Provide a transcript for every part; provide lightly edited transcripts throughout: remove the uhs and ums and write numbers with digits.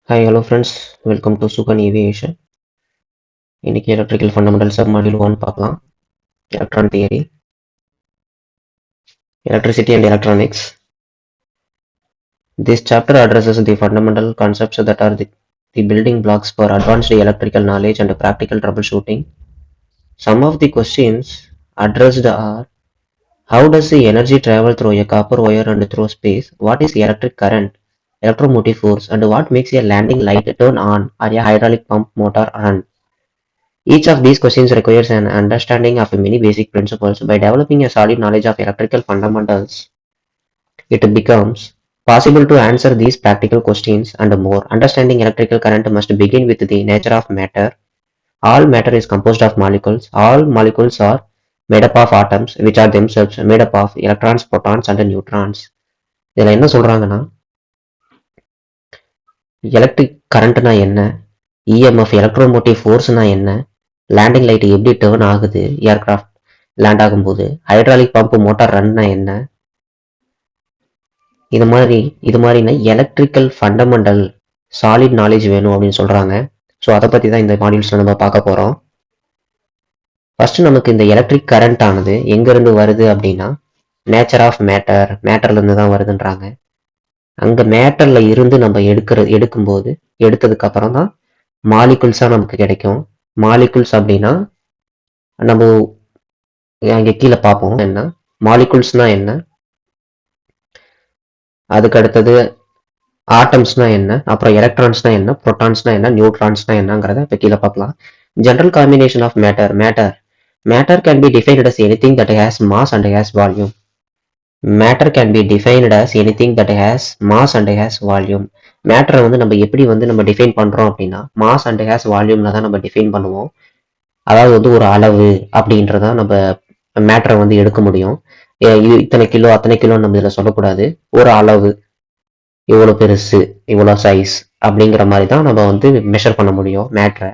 Hi, hello friends. Welcome to Sukan Aviation. இன்னைக்கு electrical fundamentals module 1 பார்க்கலாம். Electron theory, electricity and electronics. This chapter addresses the fundamental concepts that are the building blocks for advanced electrical knowledge and practical troubleshooting. Some of the questions addressed are: how does the energy travel through a copper wire and through space? What is electric current, electromotive force, and what makes a landing light turn on or a hydraulic pump motor run? Each of these questions requires an understanding of many basic principles. By developing a solid knowledge of electrical fundamentals, it becomes possible to answer these practical questions and more. Understanding electrical current must begin with the nature of matter. All matter is composed of molecules. All molecules are made up of atoms, which are themselves made up of electrons, protons, and neutrons. இதில் என்ன சொல்றாங்கன்னா electric கரண்ட்னா என்ன, EMF electromotive ஃபோர்ஸ்னா என்ன, landing light எப்படி turn ஆகுது aircraft land ஆகும்போது, hydraulic pump motor ரன்னா என்ன, இது மாதிரினா எலக்ட்ரிக்கல் ஃபண்டமெண்டல் சாலிட் நாலேஜ் வேணும் அப்படின்னு சொல்றாங்க. ஸோ அதை பற்றி தான் இந்த மாடியூல்ஸில் நம்ம பார்க்க போகிறோம். ஃபர்ஸ்ட் நமக்கு இந்த எலக்ட்ரிக் கரண்ட் ஆனது எங்கேருந்து வருது அப்படின்னா நேச்சர் ஆஃப் மேட்டர்லேருந்து தான் வருதுன்றாங்க. அங்கே மேட்டரில் இருந்து நம்ம எடுக்கும்போது எடுத்ததுக்கு அப்புறம் தான் மாலிகுல்ஸாக நமக்கு கிடைக்கும். மாலிகுல்ஸ் அப்படின்னா நம்ம அங்கே கீழே பார்ப்போம் என்ன மாலிகுல்ஸ்னா என்ன, அதுக்கு அடுத்தது ஆட்டம்ஸ்னா என்ன, அப்புறம் எலக்ட்ரான்ஸ்னா என்ன, புரோட்டான்ஸ்னா என்ன, நியூட்ரான்ஸ்னா என்னங்கிறத இப்போ கீழே பார்க்கலாம். General combination of matter can be defined as anything that has mass and has volume. Matter can be defined as anything that has mass and has volume. மேட்டரை வந்து நம்ம எப்படி வந்து நம்ம டிஃபைன் பண்றோம் அப்படின்னா மாஸ் அண்ட் ஹேஸ் வால்யூம்ல தான் நம்ம டிஃபைன் பண்ணுவோம். அதாவது வந்து ஒரு அளவு அப்படின்றத நம்ம மேட்டரை வந்து எடுக்க முடியும். இது இத்தனை கிலோ அத்தனை கிலோ நம்ம இதில் சொல்லக்கூடாது. ஒரு அளவு, இவ்வளோ பெருசு, இவ்வளோ சைஸ் அப்படிங்கிற மாதிரி தான் நம்ம வந்து மெஷர் பண்ண முடியும். மேட்டரை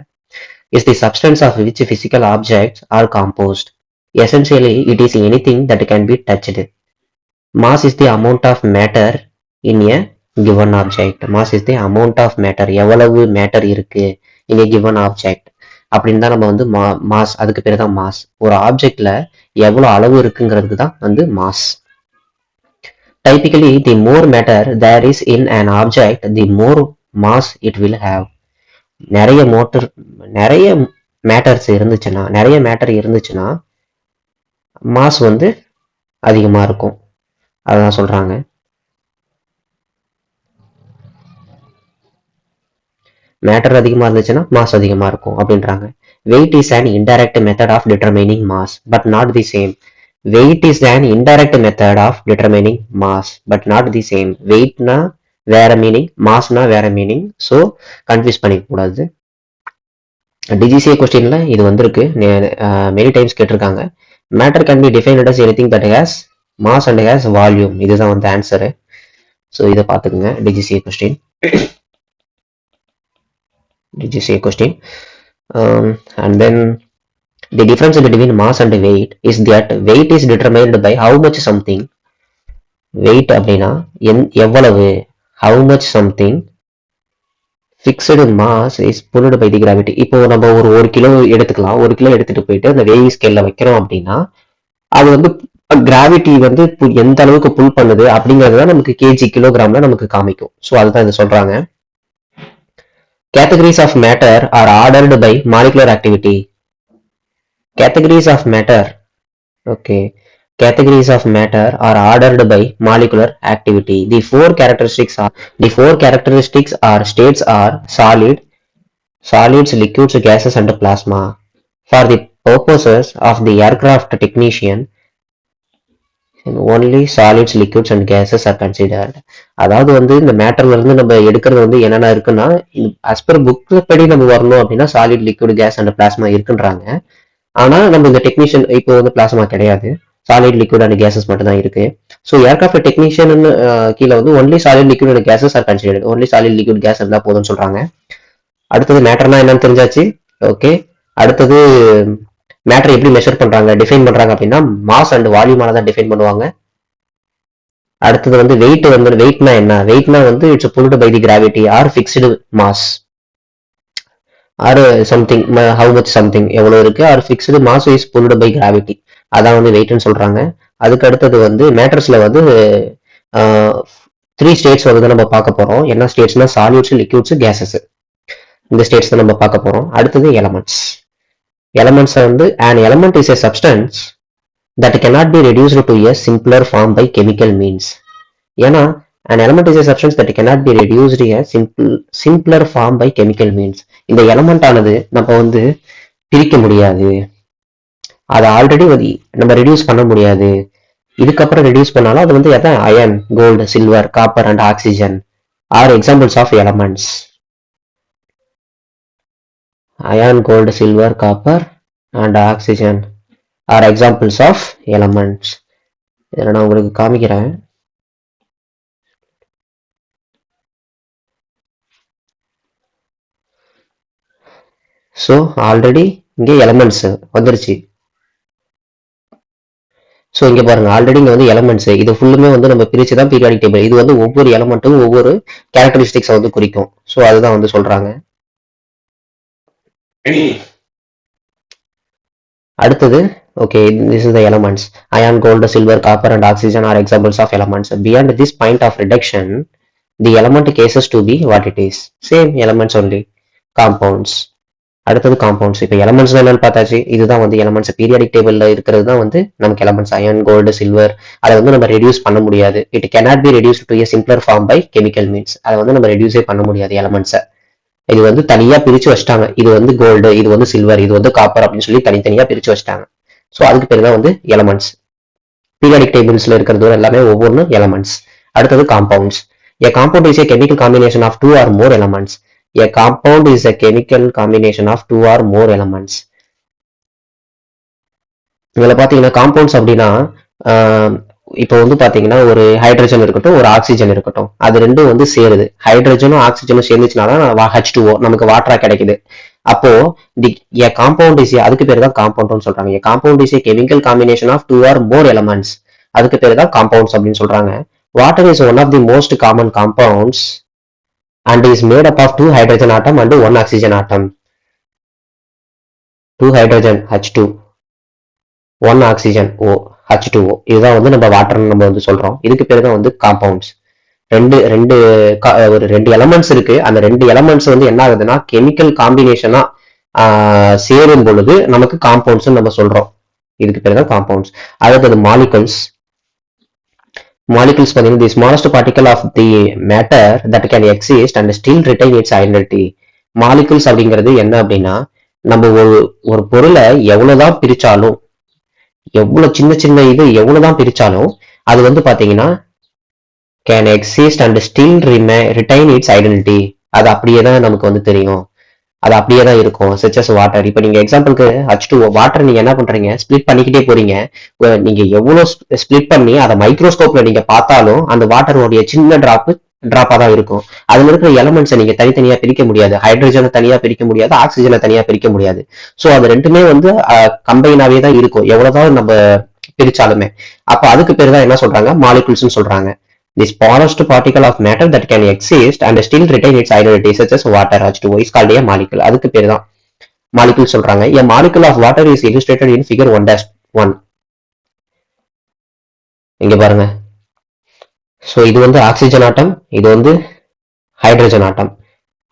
is the substance of which physical objects are composed. Essentially it is anything that can be touched. Mass is the amount of matter in a given object. Mass is the amount of matter, எவ்வளவு matter இருக்கு in a given object அப்படின்னு தான் நம்ம வந்து mass, அதுக்கு பேர் தான் mass. ஒரு ஆப்ஜெக்ட்ல எவ்வளவு அளவு இருக்குங்கிறதுக்கு தான் வந்து mass. Typically the more matter there is in an object, the more mass it will have. நிறைய மேட்டர் இருந்துச்சுன்னா மாஸ் வந்து அதிகமா இருக்கும். அதான் சொல்றாங்க. மேட்டர் அதிகமா இருந்துச்சுன்னா மாஸ் அதிகமா இருக்கும் அப்படின்றாங்க. Weight is an indirect method of determining mass but not the same. Weight is an indirect method of determining mass but not the same. வெயிட்னா வேற மீனிங், மாஸ்னா வேற மீனிங். ஸோ கன்ஃபியூஸ் பண்ணிக்க கூடாது. டிஜிசிஏ கொஸ்டின்ல இது வந்திருக்கு, மெனி டைம்ஸ் கேட்டிருக்காங்க. Matter can be defined as anything that has mass and has volume. இதுதான் வந்து ஆன்சரு. ஸோ இதை பார்த்துக்குங்க. DGCA question and then the difference between mass and weight is that weight is determined by how much something. weight அப்படின்னா எவ்வளவு, how much something. fixed mass is pulled by the gravity. இப்போ நம்ம ஒரு kilo எடுத்துக்கலாம். ஒரு kilo எடுத்துட்டு போயிட்டு அந்த weighing scaleல வைக்கிறோம் அப்படின்னா அது வந்து கிராவிட்டி வந்து எந்த அளவுக்கு புல் பண்ணுது அப்படிங்கிறது தான் நமக்கு கேஜி கிலோகிராம்ல நமக்கு காமிக்கும். ஸோ அதுதான் இது சொல்றாங்க. Categories of matter are ordered by molecular activity. Categories of matter are ordered by molecular activity. The four characteristics are states are solids, liquids, gases, and plasma. For the purposes of the aircraft technician, only solids, liquids and gases are considered. அதாவது வந்து இந்த மேட்டர்ல இருந்து நம்ம எடுக்கிறது வந்து என்னென்ன இருக்குன்னா, as per book படி நம்ம வரணும் அப்படின்னா solid, liquid, gas and plasma இருக்குன்றாங்க. ஆனா நம்ம இந்த டெக்னீஷியன் இப்போ வந்து பிளாஸ்மா கிடையாது, சாலிட், லிக்விட் அண்ட் கேசஸ் மட்டும் தான் இருக்கு. ஸோ ஏர்கிராஃப்ட் டெக்னீஷியன் கீழே வந்து only solid, liquid and gases are considered. Only solid, liquid, gas இருந்தா போதும்னு சொல்றாங்க. அடுத்தது மேட்டர்னா என்னன்னு தெரிஞ்சாச்சு. ஓகே, அடுத்தது மேட்டர் எப்படி மெஷர் பண்றாங்க, டிஃபைன் பண்றாங்க அப்படின்னா மாஸ் அண்ட் வால்யூமால தான் டிஃபைன் பண்ணுவாங்க. அடுத்தது வந்து வெயிட்னா என்ன? வெயிட்னா வந்து it's pulled by the gravity or fixed mass or something, how much something எவ்வளவு இருக்கு, or fixed mass is pulled by gravity, அதான் வந்து வெயிட்னு சொல்றாங்க. அதுக்கு அடுத்தது வந்து மேட்டர்ஸ்ல வந்து த்ரீ ஸ்டேட்ஸ் வந்து நம்ம பார்க்க போறோம். என்ன ஸ்டேட்ஸ்னா சாலிட்ஸ், லிக்விட்ஸ், கேசஸ். இந்த ஸ்டேட்ஸ் தான் நம்ம பார்க்க போறோம். அடுத்தது எலமெண்ட்ஸ். எலமெண்ட்ஸ் வந்து an element is a substance that cannot be reduced to a simpler form by chemical means. ஏன்னா an element is a substance that cannot be reduced to a simpler form by chemical means. இந்த element ஆனது நம்ம வந்து பிரிக்க முடியாது, அதை already நம்ம reduce பண்ண முடியாது. இதுக்கப்புறம் ரெடியூஸ் பண்ணாலும் அது வந்து எதான் iron, gold, silver, copper and oxygen are examples of elements. Iron, gold, silver, copper and oxygen are examples of elements. இதில் நான் உங்களுக்கு காமிக்கிறேன். ஸோ ஆல்ரெடி இங்கே எலமெண்ட்ஸ் வந்துருச்சு. ஸோ இங்க பாருங்க, ஆல்ரெடி இங்க வந்து எலமெண்ட்ஸ், இது ஃபுல்லுமே வந்து நம்ம பிரிச்சு தான் பீரியாடிக் டேபிள். இது வந்து ஒவ்வொரு எலமெண்ட்டும் ஒவ்வொரு கேரக்டரிஸ்டிக்ஸை வந்து குறிக்கும். ஸோ அதுதான் வந்து சொல்றாங்க. அடுத்தது okay, this is the elements. Iron, gold, silver, copper and oxygen are examples of elements. Beyond this point of reduction, the element cases to be what it is. Same elements only. Compounds. அடுத்தது compounds. இப்போ elements என்னன்னு பார்த்தாச்சு. இதுதான் வந்து elements. Periodic டேபிள்ல இருக்கிறது தான் வந்து நமக்கு எலமெண்ட்ஸ். அயன், கோல்டு, சில்வர், அதை வந்து நம்ம ரெடியூஸ் பண்ண முடியாது. It cannot be reduce to a simpler form by chemical means. அதை வந்து நம்ம ரெடியூஸே பண்ண முடியாது எலமெண்ட்ஸை. இது வந்து தனியா பிரிச்சு வச்சிட்டாங்க. இது வந்து கோல்டு, இது வந்து சில்வர், இது வந்து காப்பர் அப்படின்னு சொல்லி தனித்தனியா பிரிச்சு வச்சிட்டாங்க. ஸோ அதுக்கு பேர் தான் வந்து எலமெண்ட்ஸ். பீரியாடிக் டேபிள்ஸ்ல இருக்கிறது எல்லாமே ஒவ்வொன்றும் எலமெண்ட்ஸ். அடுத்தது compounds. A compound is a chemical combination of two or more elements. A compound is a chemical combination of two or more elements. இதுல பாத்தீங்கன்னா காம்பவுண்ட்ஸ் அப்படின்னா இப்போ வந்து பாத்தீங்கன்னா ஒரு ஹைட்ரஜன் இருக்கட்டும், ஒரு ஆக்சிஜன் இருக்கட்டும், அது ரெண்டும் வந்து சேருது. ஹைட்ரஜனும் ஆக்சிஜனும் சேர்ந்துச்சுனாதான் H2O நமக்கு வாட்டரா கிடைக்குது. அப்போ a compound is அதுக்கு பேர் தான் காம்பவுண்ட்னு சொல்றாங்க. A compound is a chemical combination of two or more elements. அதுக்கு பேர் தான் காம்பவுண்ட்ஸ் அப்படின்னு சொல்றாங்க. Water is one of the most common compounds and is made up of two hydrogen atom and one oxygen atom. Two hydrogen H2, one oxygen O H2O. இதுதான் வந்து நம்ம வாட்டர்னு நம்ம வந்து சொல்றோம். இதுக்கு பேர் தான் வந்து காம்பவுண்ட்ஸ். ஒரு ரெண்டு எலமெண்ட்ஸ் இருக்கு. அந்த ரெண்டு எலமெண்ட்ஸ் வந்து என்ன ஆகுதுன்னா கெமிக்கல் காம்பினேஷனா சேரும் பொழுது நமக்கு காம்பவுண்ட்ஸ் நம்ம சொல்றோம். இதுக்கு பேர் தான் காம்பவுண்ட்ஸ். அடுத்தது மாலிகூல்ஸ். மாலிகூல்ஸ் பார்த்தீங்கன்னா the smallest particle of the matter that can exist and still retain its identity. Molecules அப்படிங்கிறது என்ன அப்படின்னா, நம்ம ஒரு பொருளை எவ்வளவுதான் பிரிச்சாலும், எவ்வளவு சின்ன சின்ன இது எவ்வளவுதான் பிரிச்சாலும் அது வந்து பாத்தீங்கன்னா can exist and still retain its identity. அது அப்படியே தான் நமக்கு வந்து தெரியும், அது அப்படியே தான் இருக்கும். such as water. இப்போ நீங்க எக்ஸாம்பிளுக்கு H2O வாட்டர் நீங்க என்ன பண்றீங்க, ஸ்பிளிட் பண்ணிக்கிட்டே போறீங்க. நீங்க எவ்வளவு ஸ்பிளிட் பண்ணி அதை மைக்ரோஸ்கோப்ல நீங்க பார்த்தாலும் அந்த வாட்டருடைய சின்ன டிராப்பா தான் இருக்கும். அதுல இருக்கிற எலமெண்ட்ஸை நீங்க தனித்தனியா பிரிக்க முடியாது. ஹைட்ரஜனை தனியா பிரிக்க முடியாது, ஆக்சிஜனை தனியா பிரிக்க முடியாது. ஸோ அது ரெண்டுமே வந்து கம்பைனாவே தான் இருக்கும் எவ்வளவுதான் நம்ம பிரிச்சாலுமே. அப்ப அதுக்கு பேர் தான் என்ன சொல்றாங்க, மாலிகூல்ஸ் சொல்றாங்க. The smallest particle of matter that can exist and still retain its identity such as water H2O is called a molecule. அதுக்கு பேர் தான் மாலிகூல் சொல்றாங்க. A molecule of water is illustrated in figure 1-1. இங்க பாருங்க. So இது வந்து oxygen ஆட்டம், இது வந்து ஹைட்ரஜன் ஆட்டம்.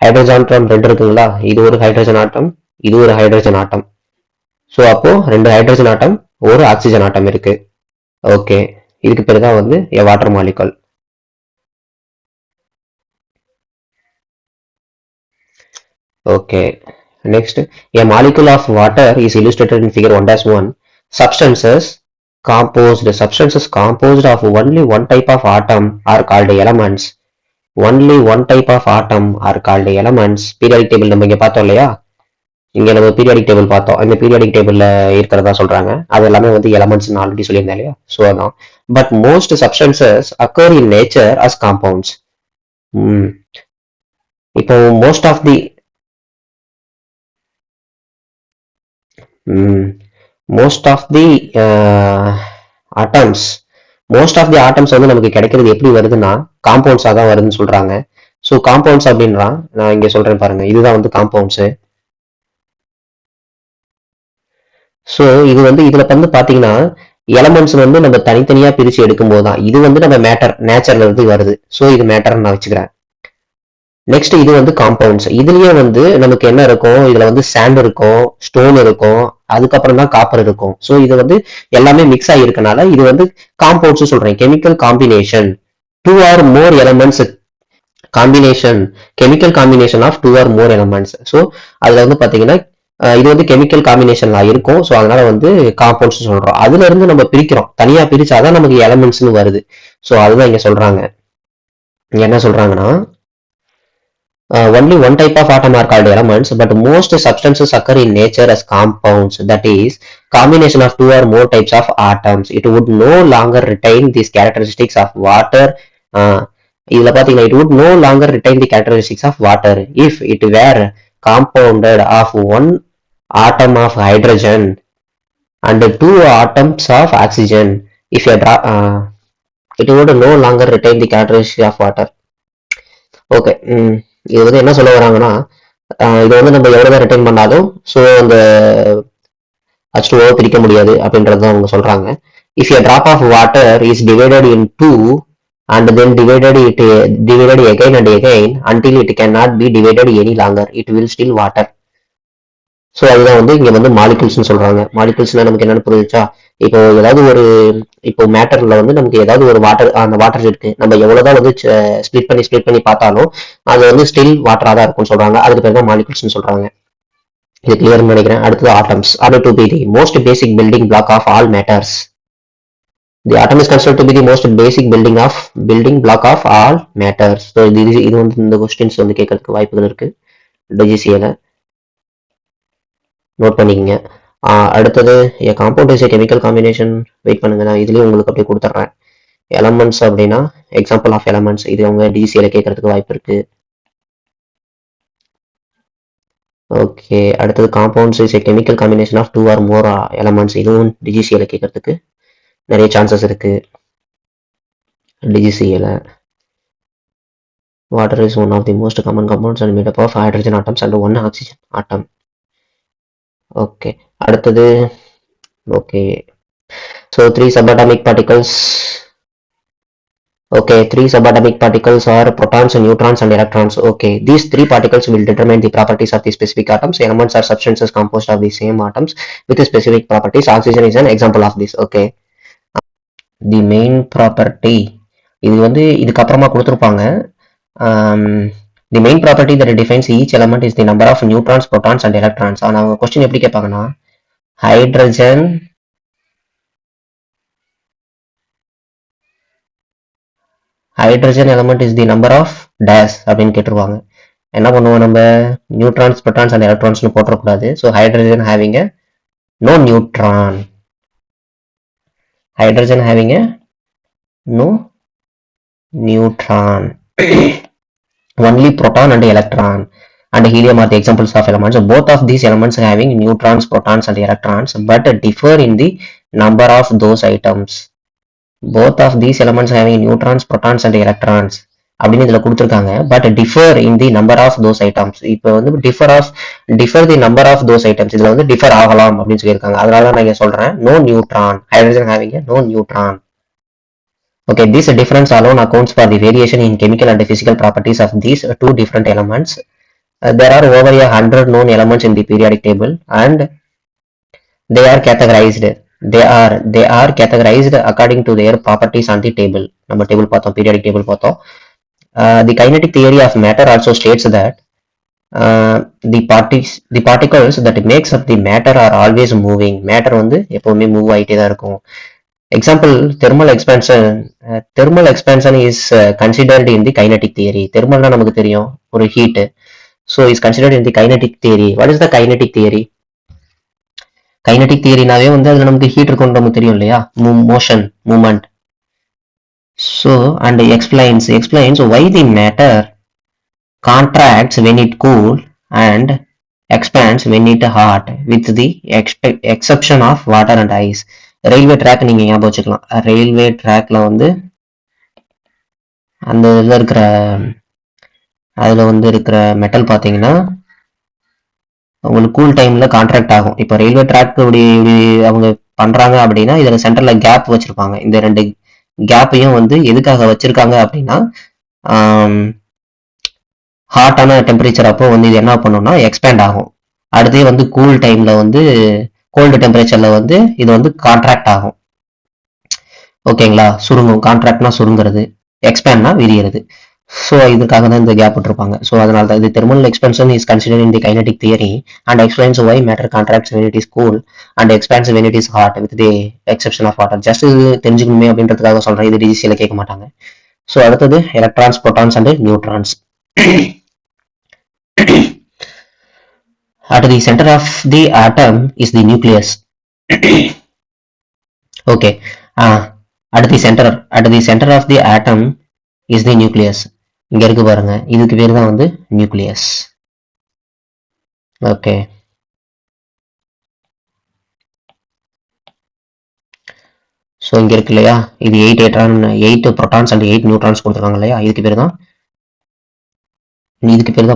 ஹைட்ரஜன் ஆட்டம் ரெண்டு இருக்குங்களா, இது ஒரு ஹைட்ரஜன் ஆட்டம், இது ஒரு ஹைட்ரஜன் ஆட்டம். ஸோ அப்போ ரெண்டு ஹைட்ரஜன் ஆட்டம் ஒரு ஆக்சிஜன் ஆட்டம் இருக்கு. ஓகே, இதுக்கு பேர் தான் வந்து a water molecule. Okay, next, a molecule of water is illustrated in figure 1-1. Substances composed of only one type of atom are called elements. Only one type of atom are called elements. Periodic table நம்ம இங்க பார்த்தோம் இல்லையா, இங்க நம்ம periodic table பார்த்தோம். இந்த periodic டேபிள்ல இருக்கிறதா சொல்றாங்க. அது எல்லாமே வந்து எலமெண்ட்ஸ் ஆல்ரெடி சொல்லியிருந்தேன் இல்லையா. ஸோ அதான். But most substances occur in nature as compounds. இப்போ most of the atoms most of the atoms வந்து நமக்கு கிடைக்கிறது எப்படி வருதுன்னா காம்பவுண்ட்ஸாக தான் வருதுன்னு சொல்றாங்க. ஸோ காம்பவுண்ட்ஸ் அப்படின்றான், நான் இங்க சொல்றேன் பாருங்க, இதுதான் வந்து காம்பவுண்ட்ஸ். ஸோ இது வந்து இதுல வந்து பாத்தீங்கன்னா எலமெண்ட்ஸ் வந்து நம்ம தனித்தனியா பிரிச்சு எடுக்கும் போதுதான் இது வந்து நம்ம மேட்டர் நேச்சர்ல இருந்து வருது. ஸோ இது மேட்டர் நான் வச்சுக்கிறேன். நெக்ஸ்ட் இது வந்து காம்பவுண்ட்ஸ். இதுலயே வந்து நமக்கு என்ன இருக்கும், இதுல வந்து சாண்ட் இருக்கும், ஸ்டோன் இருக்கும், அதுக்கப்புறம் தான் காப்பர் இருக்கும். ஸோ இது வந்து எல்லாமே மிக்ஸ் ஆகிருக்கனால இது வந்து காம்பவுண்ட்ஸ் சொல்றேன். Chemical combination two or more elements combination, chemical combination of two or more elements. So அதுல வந்து பாத்தீங்கன்னா இது வந்து கெமிக்கல் காம்பினேஷன்ல இருக்கும். ஸோ அதனால வந்து காம்பவுண்ட்ஸ் சொல்றோம். அதுல இருந்து நம்ம பிரிக்கிறோம், தனியா பிரிச்சாதான் நமக்கு எலமெண்ட்ஸ்னு வருது. ஸோ அதுதான் இங்க சொல்றாங்க. இங்க என்ன சொல்றாங்கன்னா only one type of atom are called elements, but most substances occur in nature as compounds, that is combination of two or more types of atoms. It would no longer retain these characteristics of water. இதுல பாத்தீங்கன்னா it would no longer retain the characteristics of water if it were compounded of one atom of hydrogen and two atoms of oxygen. If a it would no longer retain the characteristics of water. Okay, இது வந்து என்ன சொல்ல வராங்கன்னா இது வந்து நம்ம எவ்வளவுதான் retain பண்ணாலும் ஸோ அந்த H2O பிரிக்க முடியாது அப்படின்றது தான் அவங்க சொல்றாங்க. If a drop of water is divided in two and then divided again and again until it cannot be divided any longer, it will still water. So அதுதான் வந்து இங்க வந்து மாலிகுல்ஸ்னு சொல்றாங்க. மாலிகுல்ஸ்னா நமக்கு என்னன்னு புரிஞ்சுச்சா, இப்போ ஏதாவது ஒரு இப்போ மேட்டர்ல வந்து நமக்கு ஏதாவது ஒரு வாட்டர், அந்த வாட்டர் இருக்கு, நம்ம எவ்வளவுதான் வந்து ஸ்பிளிட் பண்ணி பார்த்தாலும் அது வந்து ஸ்டில் வாட்டரா தான் இருக்கும்னு சொல்றாங்க. அதுக்கு பேர் தான் மாலிகுல்ஸ்னு சொல்றாங்க. இது கிளியர்னு நினைக்கிறேன். அடுத்தது atoms. Atom to be the most basic building block of all matters. The atom is considered to be the most basic building block of all matters. So இது வந்து இந்த क्वेश्चंस வந்து கேட்கறதுக்கு வாய்ப்புகள் இருக்கு டிஜிசிஏல, நோட் பண்ணிக்கங்க. அடுத்தது compound is chemical combination. Wait பண்ணுங்க, நான் இதுலயும் உங்களுக்கு அப்படியே கொடுத்துட்றேன். எலமெண்ட்ஸ் அப்படின்னா எக்ஸாம்பிள் ஆஃப் எலமெண்ட்ஸ், இது அவங்க டிசிஏல கேட்கறதுக்கு வாய்ப்பு இருக்கு. ஓகே, அடுத்தது compounds is chemical combination of two or more elements, இதுவும் டிஜிசிஏல கேட்கறதுக்கு நிறைய சான்சஸ் இருக்கு. டிஜிசிஏல water is one of the most common compounds and made up of hydrogen atoms and one oxygen atom. Okay, அடுத்தது okay, so three subatomic particles. Okay, three subatomic particles are protons, neutrons and electrons. Okay, these three particles will determine the properties of the specific atoms. Elements are substances composed of the same atoms with specific properties. Oxygen is an example of this. Okay, the main property, இது வந்து இதுக்கு அப்புறமா கொடுத்துருப்பாங்க. The main property that defines each element is the number of neutrons, protons and electrons. ஆனா அவங்க question எப்படி கேட்பாங்கன்னா hydrogen element is the number of dash அப்படின்னு கேட்டுருவாங்க. என்ன பண்ணுவோம், நம்ம நியூட்ரான்ஸ், புரோட்டான்ஸ் அண்ட் எலக்ட்ரான்ஸ்னு போட்டுறக்கூடாது. So hydrogen having no neutron, hydrogen having a no neutron, only proton and electron and helium are the examples of elements. Both of these elements having neutrons, protons and electrons but differ in the number of those items. Both of these elements having neutrons, protons and electrons அப்படின்னு இதுல கொடுத்துருக்காங்க. But differ in the number of those items. இப்போ வந்து differ the number of those items, இதுல வந்து differ ஆகலாம் அப்படின்னு சொல்லியிருக்காங்க. அதனால நான் இங்க சொல்றேன் no neutron, hydrogen having no neutron. Okay, this difference alone accounts for the variation in chemical and physical properties of these two different elements. There are over 100 known elements in the periodic table and they are categorized according to their properties on the table. நம்ம table பார்த்தோம், periodic table பார்த்தோம். The kinetic theory of matter also states that the particles that makes up the matter are always moving. Matter வந்து எப்பவுமே move ஆயிட்டே தான் இருக்கும். Example, thermal expansion is considered in the kinetic theory. Thermal na நமக்கு தெரியும், ஒரு heat, so is considered in the kinetic theory. What is the kinetic theory? Kinetic theory நாவே வந்து அதுல நமக்கு heat இருக்கும்னு நமக்கு தெரியும் இல்லையா, motion, movement. So and explains why the matter contracts when it cool and expands when it hot with the exception of water and ice. Railway track நீங்க ஞாபகம் வச்சுக்கலாம். ரயில்வே ட்ராக்ல வந்து அந்த இதுல இருக்கிற அதுல வந்து இருக்கிற மெட்டல் பாத்தீங்கன்னா உங்களுக்கு கூல் டைம்ல கான்ட்ராக்ட் ஆகும். இப்போ ரயில்வே ட்ராக் இப்படி அவங்க பண்றாங்க அப்படின்னா இதுல சென்டர்ல கேப் வச்சிருப்பாங்க. இந்த ரெண்டு கேப்பையும் வந்து எதுக்காக வச்சிருக்காங்க அப்படின்னா ஹாட்டான டெம்பரேச்சர் அப்போ வந்து இது என்ன பண்ணும்னா எக்ஸ்பேண்ட் ஆகும். அடுத்தே வந்து கூல் டைம்ல வந்து கோல்டு டெம்பரேச்சர்ல வந்து இது வந்து கான்ட்ராக்ட் ஆகும். ஓகேங்களா? சுருங்கும். கான்ட்ராக்ட்னா சுருங்குறது, எக்ஸ்பேண்ட்னா விரிகிறது. ஸோ இதுக்காக தான் இந்த கேப் விட்டுருப்பாங்க. ஸோ அதனால தான் இது thermal expansion is considered in the kinetic theory and explains why matter contracts when it is cool and expands when it is hot with the exception of water. Just இது தெரிஞ்சுக்கணுமே அப்படின்றதுக்காக சொல்றேன். இது டிஜிசியில் கேட்க மாட்டாங்க. ஸோ அடுத்தது electrons, protons and neutrons. At the center of the atom is the nucleus. Okay. At the center of the atom is the nucleus. இங்க இருக்கு பாருங்க, இதுக்கு பேர் தான் வந்து நியூக்ளியஸ். ஓகே. ஸோ இங்க இருக்கு இல்லையா, இது 8 புரோட்டான்ஸ் அண்ட் 8 நியூட்ரான்ஸ் கொடுத்துருக்காங்க இல்லையா, இதுக்கு பேர் தான்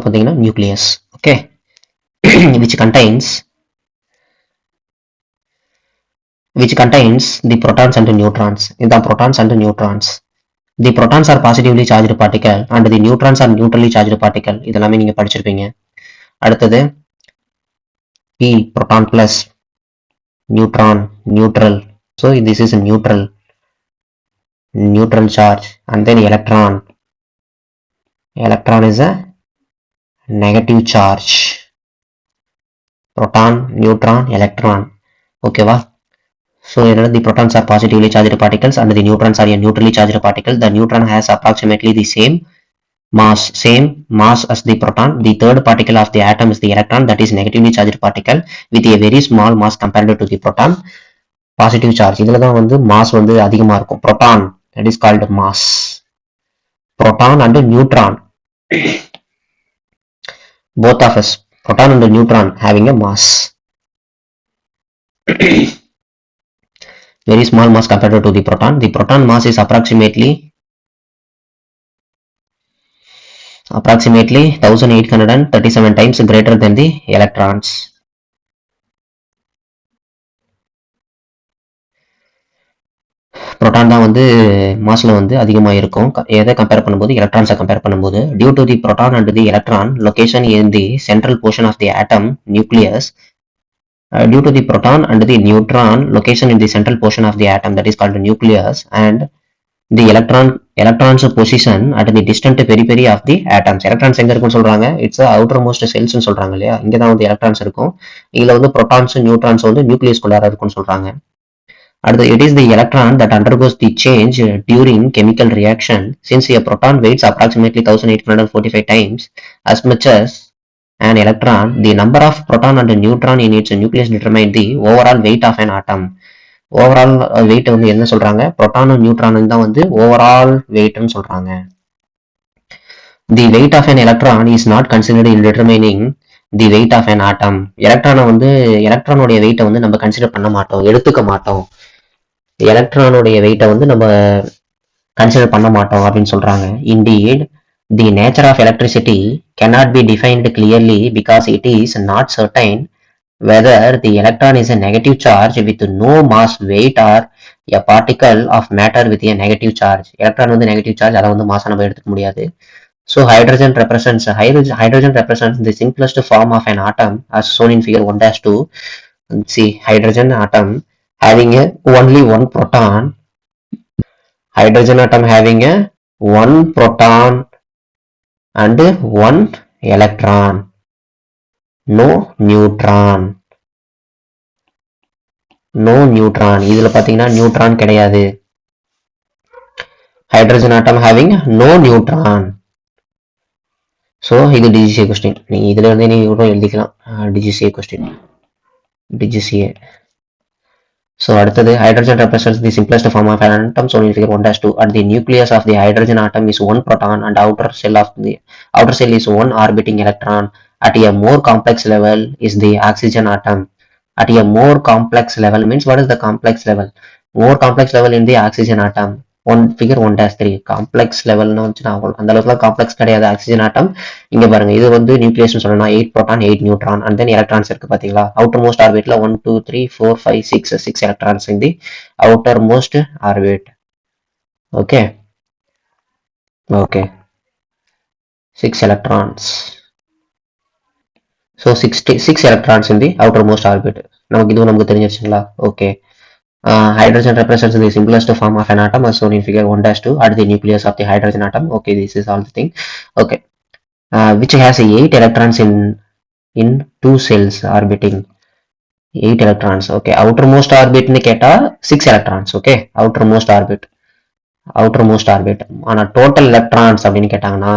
பார்த்தீங்கன்னா nucleus. Okay. which contains the protons and neutrons. இதான் protons and neutrons. The protons are positively charged particle and the neutrons are neutrally charged particle. இதெல்லாமே நீங்க படிச்சிருப்பீங்க. அடுத்தது P, proton plus, neutron, neutral. So this is a neutral charge. And then electron is a negative charge. Proton, neutron, electron. Okay va? So the protons are positively charged particles and the neutrons are a neutrally charged particle. The neutron has approximately the same mass as the proton. The third particle of the atom is the electron, that is negatively charged particle with a very small mass compared to the proton. Positive charge, இதுல தான் வந்து mass வந்து அதிகமா இருக்கும். Proton, that is called mass. Proton and neutron, both of us, proton and neutron having a mass. Very small mass compared to the proton. The proton mass is approximately 1837 times greater than the electrons. Proton தான் வந்து மாஸ்ல வந்து அதிகமாக இருக்கும். எதை compare பண்ணும்போது, எலக்ட்ரான்ஸை compare பண்ணும்போது. Due to the proton and the electron location in the central portion of the atom nucleus. Due to the proton and the neutron location in the central portion of the atom, that is called the nucleus, and the electrons position at the distant periphery of the atoms. Electrons எங்க இருக்குன்னு சொல்றாங்க, it's outermost cells ன்னு சொல்றாங்க இல்லையா, இங்க தான் வந்து electrons இருக்கும். இதுல வந்து protons neutrons வந்து நியூக்ளியஸ் குள்ளார இருக்குன்னு சொல்றாங்க. அடுத்து, it is the electron that undergoes the change during chemical reaction. Since a proton weighs approximately 1845 times as much as an electron, the number of proton and neutron in its nucleus determine the overall weight of an atom. Overall weight வந்து என்ன சொல்றாங்க, proton and neutron தான் வந்து overall weight ன்னு சொல்றாங்க. The weight of an electron is not considered in determining the weight of an atom. எலக்ட்ரானுடைய வெயிட்டை வந்து நம்ம கன்சிடர் பண்ண மாட்டோம், எடுத்துக்க மாட்டோம். எலக்ட்ரானுடைய வெயிட்டை வந்து நம்ம கன்சிடர் பண்ண மாட்டோம் அப்படின்னு சொல்றாங்க. Indeed, the nature of electricity cannot be defined clearly because it is not certain whether the electron is a negative charge with no mass weight or a particle of matter with a negative charge. Electron வந்து negative charge, அதை வந்து மாசா நம்ம எடுத்துக்க முடியாது. So hydrogen represents the simplest form of an atom as shown in figure 1-2. See, hydrogen atom having only one proton. Hydrogen atom having one proton and one electron, no neutron. இதுல பாத்தீங்கன்னா neutron கிடையாது. Hydrogen atom having no neutron. So இது DGCA question. நீங்க இதுல இருந்து நீங்க கூட எழுதிக்கலாம். DGCA question. DGCA. So அடுத்தது, hydrogen represents the simplest form of an atom shown in figure 1-2. At the nucleus of the hydrogen atom is one proton and outer shell is one orbiting electron. At a more complex level is the oxygen atom. at a more complex level means what is the complex level? More complex level in the oxygen atom. Figure 1-3 complex லெவல்னு வந்துச்சுன்னா அந்த அளவுக்குலாம் complex கிடையாது oxygen ஆட்டம். இங்க பாருங்க இது வந்து நியூக்ளியஸ்னு சொல்லணும் 8 proton 8 neutron and then electrons இருக்கு பாத்தீங்களா. அவுட்டர் மோஸ்ட் ஆர்பிட்ல 1 2 3 4 5 6 electrons in the outer most orbit. Okay, okay, 6 electrons. So 6 electrons in the outermost orbit. நமக்கு இதுவும் நமக்கு தெரிஞ்சிருச்சுங்களா. Okay. Hydrogen represents the simplest form of an atom as shown in figure 1-2 at the nucleus of the hydrogen atom. Okay, this is all the thing. Okay, which has 8 electrons in 2 cells orbiting. 8 electrons. Okay, outermost orbit னு கேட்டா 6 electrons. Okay, outermost orbit. ஆனா total electrons அப்படின்னு கேட்டாங்கன்னா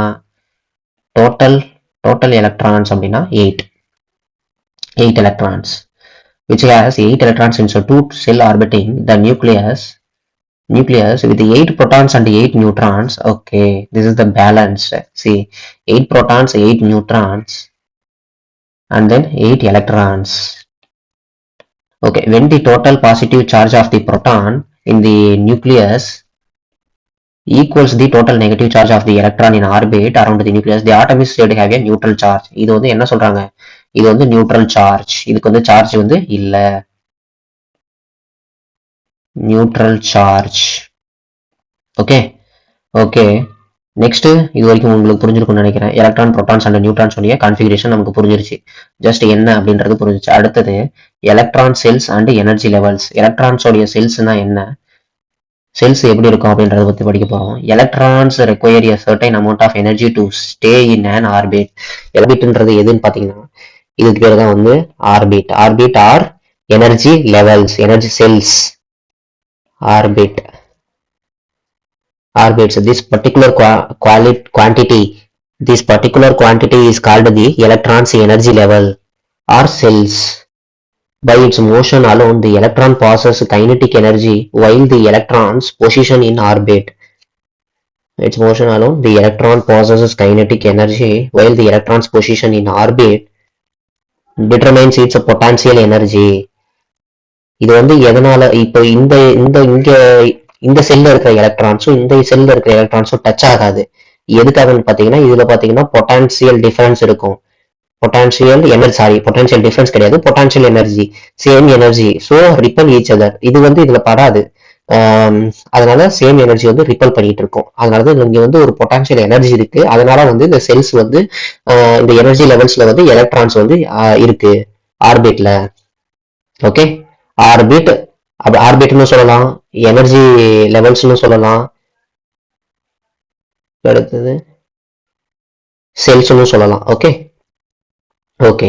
total electrons அப்படின்னா 8 electrons. Which has 8 electrons in 2 cell orbiting the nucleus with 8 protons and 8 neutrons. Okay, this is the balance. See, 8 protons, 8 neutrons, and then 8 electrons. Okay, when the total positive charge of the proton in the nucleus equals the total negative charge of the electron in orbit around the nucleus, the atom is said to have a neutral charge. இது வந்து என்ன சொல்றாங்க, இது வந்து neutral charge, இதுக்கு வந்து charge வந்து இல்ல, neutral charge. Okay okay, next இது வரைக்கும் உங்களுக்கு புரிஞ்சிருக்கும்னு நினைக்கிறேன். எலக்ட்ரான் புரோட்டான்ஸ் அண்ட் நியூட்ரான்ஸ் உடைய கான்ஃபிகரேஷன் நமக்கு புரிஞ்சிருச்சு, ஜஸ்ட் என்ன அப்படின்றது புரிஞ்சிச்சு. அடுத்தது electron shells and energy levels. Electrons உடைய செல்ஸ்னா என்ன, செல்ஸ் எப்படி இருக்கும் அப்படின்றத பத்தி படிக்க போறோம். Electrons require a certain amount of energy to stay in an orbit. ஆர்பிட்ன்றது எதுன்னு பாத்தீங்கன்னா இதுக்கு பேர் தான் வந்து orbit. Orbit are energy levels, energy shells. Orbit, orbits. This particular quantity is called the electron's energy level or cells. By its motion alone, the electron possesses kinetic energy while the electron's position in orbit. Its motion alone, the electron possesses kinetic energy while the electron's position in orbit determines its potential energy. இது வந்து எதனால, இப்போ இந்த செல்ல இருக்கிற எலக்ட்ரான்ஸும் இந்த செல்ல இருக்கிற எலக்ட்ரான்ஸும் டச் ஆகாது. எதுக்காகன்னு பாத்தீங்கன்னா இதுல பாத்தீங்கன்னா பொட்டான்சியல் டிஃபரன்ஸ் இருக்கும். பொட்டான்சியல் டிஃபரன்ஸ் கிடையாது, potential energy, same energy. So repel each other. இது வந்து இதுல படாது, அதனால சேம் எனர்ஜி வந்து ரிப்பல் பண்ணிட்டு இருக்கும். அதனாலதான் இங்க வந்து ஒரு பொட்டான்சியல் எனர்ஜி இருக்கு. அதனால வந்து இந்த செல்ஸ் வந்து இந்த எனர்ஜி லெவல்ஸ்ல வந்து எலக்ட்ரான்ஸ் வந்து இருக்கு ஆர்பிட்ல. ஓகே, ஆர்பிட் ஆர்பிட்னு சொல்லலாம், எனர்ஜி லெவல்ஸ்னு சொல்லலாம், அடுத்தது செல்ஸ்னு சொல்லலாம். Okay okay,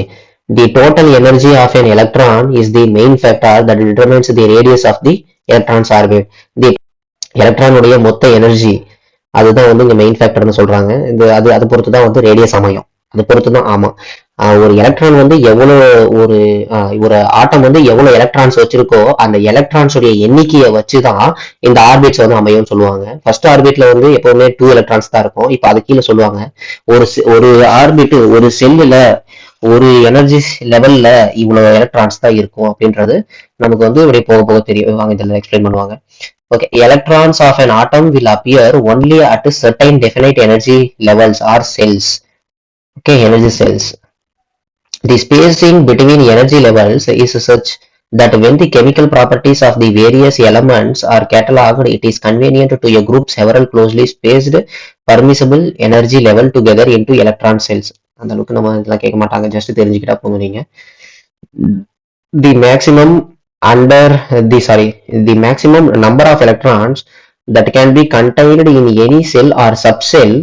the total energy of an electron is the main factor that determines the radius of the electron's orbit. தி எலக்ட்ரானுடைய மொத்த எனர்ஜி அதுதான் வந்து இங்க மெயின் ஃபேக்டர்னு சொல்றாங்க. அது பொறுத்து தான் வந்து ரேடியஸ் அமையும், அது பொறுத்து தான். ஆமா, ஒரு எலக்ட்ரான் வந்து ஒரு ஆட்டம் வந்து எவ்வளவு எலக்ட்ரான்ஸ் வச்சிருக்கோ அந்த எலக்ட்ரான்ஸ் உடைய எண்ணிக்கையை வச்சுதான் இந்த ஆர்பிட்ஸ் வந்து அமையும் சொல்லுவாங்க. ஃபர்ஸ்ட் ஆர்பிட்ல வந்து எப்பவுமே 2 எலக்ட்ரான்ஸ் தான் இருக்கும். இப்ப அது கீழே சொல்லுவாங்க ஒரு ஆர்பிட், ஒரு செல்லுல ஒரு எனர்ஜி லெவல்ல இவ்வளவு எலக்ட்ரான்ஸ் தான் இருக்கும் அப்படின்றது நமக்கு வந்து இப்படி போக போக தெரியும். வாங்க இதெல்லாம் எக்ஸ்பிளைன் பண்ணுவாங்க. Okay, electrons of an atom will appear only at certain definite energy levels or cells. Okay, energy cells. The spacing between energy levels is such that when the chemical properties of the various elements are catalogued, it is convenient to group several closely spaced permissible energy level together into electron cells. அந்த அளவுக்கு நம்ம இதெல்லாம் கேட்க மாட்டாங்க, just தெரிஞ்சுக்கிட்டா போதும் நீங்க. The maximum number of electrons that can be contained in any cell or subcell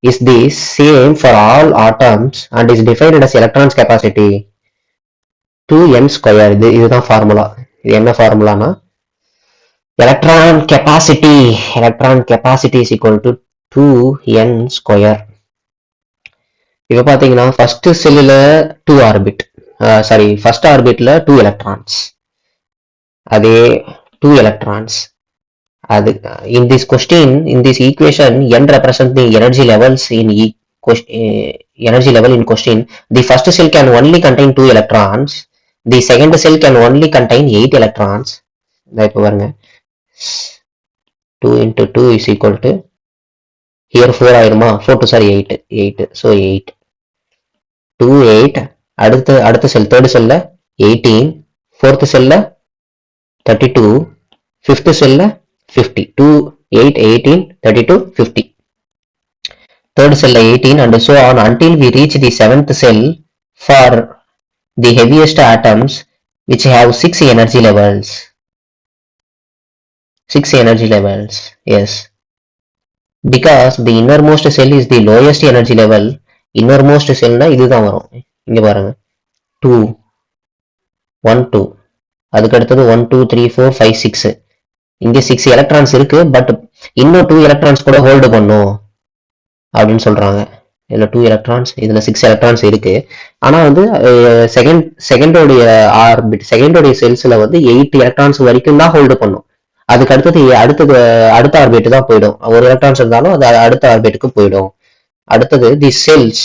is the same for all atoms and is defined as electrons capacity 2n square. இதுதான் ஃபார்முலா. இது என்ன ஃபார்முலானா electron capacity is equal to 2n square. இப்ப பாத்தீங்கன்னா first செல்லுல 2 orbit, first ஆர்பிட்ல 2 electrons, அதே 2 electrons. In this equation, n represents the energy levels in energy level in question. The first cell can only contain 2 electrons the second sell can only contain 8 electrons. இப்போ பாருங்க 2 into 2 is equal to here 4 ஆயிருமா, 4 to sorry 8 so 8 2 8 அடுத்த செல் third செல்ல 18 fourth செல்ல 32 fifth செல்ல 50 2 8 18 32 50 third cell 18 and so on until we reach the seventh cell for the heaviest atoms which have 6 energy levels. 6 energy levels, yes. Because the innermost cell is the lowest energy level. Innermost cell na இதுதான் வரும். இங்க பாருங்க 2 1 2 அதுக்கு அடுத்தது 1 2 3 4 5 6. இங்க 6 electrons இருக்கு, but இன்னும் 2 electrons கூட ஹோல்டு பண்ணும் அப்படின்னு சொல்றாங்க. இதுல 2 எலக்ட்ரான்ஸ், இதுல 6 எலக்ட்ரான்ஸ் இருக்கு. ஆனா வந்து செகண்டோடைய செல்ஸ்ல வந்து 8 எலக்ட்ரான்ஸ் வரைக்கும் தான் ஹோல்டு பண்ணும். அதுக்கு அடுத்த ஆர்பிட் தான் போயிடும். ஒரு எலக்ட்ரான்ஸ் இருந்தாலும் அது அடுத்த ஆர்பிட்டுக்கு போயிடும். அடுத்தது the shells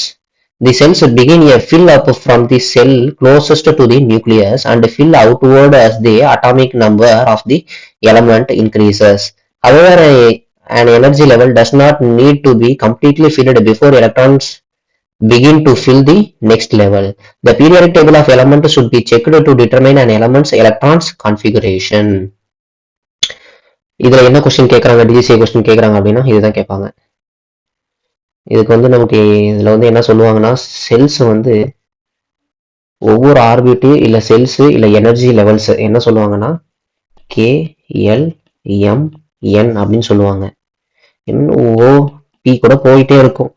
begin a fill up from the cell closest to the nucleus and fill outward as the atomic number of the element increases. However, an energy level does not need to be completely filled before electrons begin to fill the next level. The periodic table of elements should be checked to determine an element's electrons configuration. இதுல என்ன question கேட்கறாங்க, DGCA question கேட்கறாங்க அப்படின்னா இதுதான் கேட்பாங்க. இதுக்கு வந்து நமக்கு இதுல வந்து என்ன சொல்லுவாங்கன்னா, செல்ஸ் வந்து ஒவ்வொரு ஆர்பிட்டு இல்ல செல்ஸ் இல்ல எனர்ஜி லெவல்ஸ் என்ன சொல்லுவாங்கன்னா கே எல் எம் என் அப்படின்னு சொல்லுவாங்க. பி கூட போயிட்டே இருக்கும்.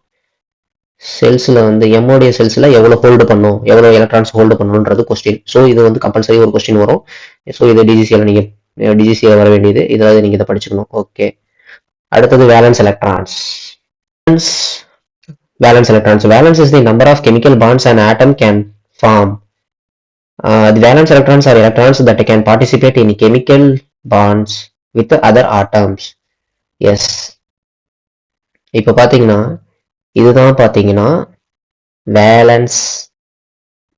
செல்ஸ்ல வந்து எம்ஓடைய செல்ஸ்ல எவ்வளவு ஹோல்டு பண்ணும், எவ்வளவு எலக்ட்ரான்ஸ் ஹோல்டு பண்ணணும்ன்றது கொஸ்டின். ஸோ இது வந்து கம்பல்சரி ஒரு கொஸ்டின் வரும். ஸோ இது டிஜிசிஎல் வர வேண்டியது, இதில் நீங்க இதை படிச்சுக்கணும். ஓகே, அடுத்தது valence electrons. Valence is the number of chemical bonds an atom can form. The valence electrons are electrons that can participate in chemical bonds with other atoms. Yes. இப்போ பாத்தீங்கன்னா இதுதான் பாத்தீங்கன்னா வேலன்ஸ்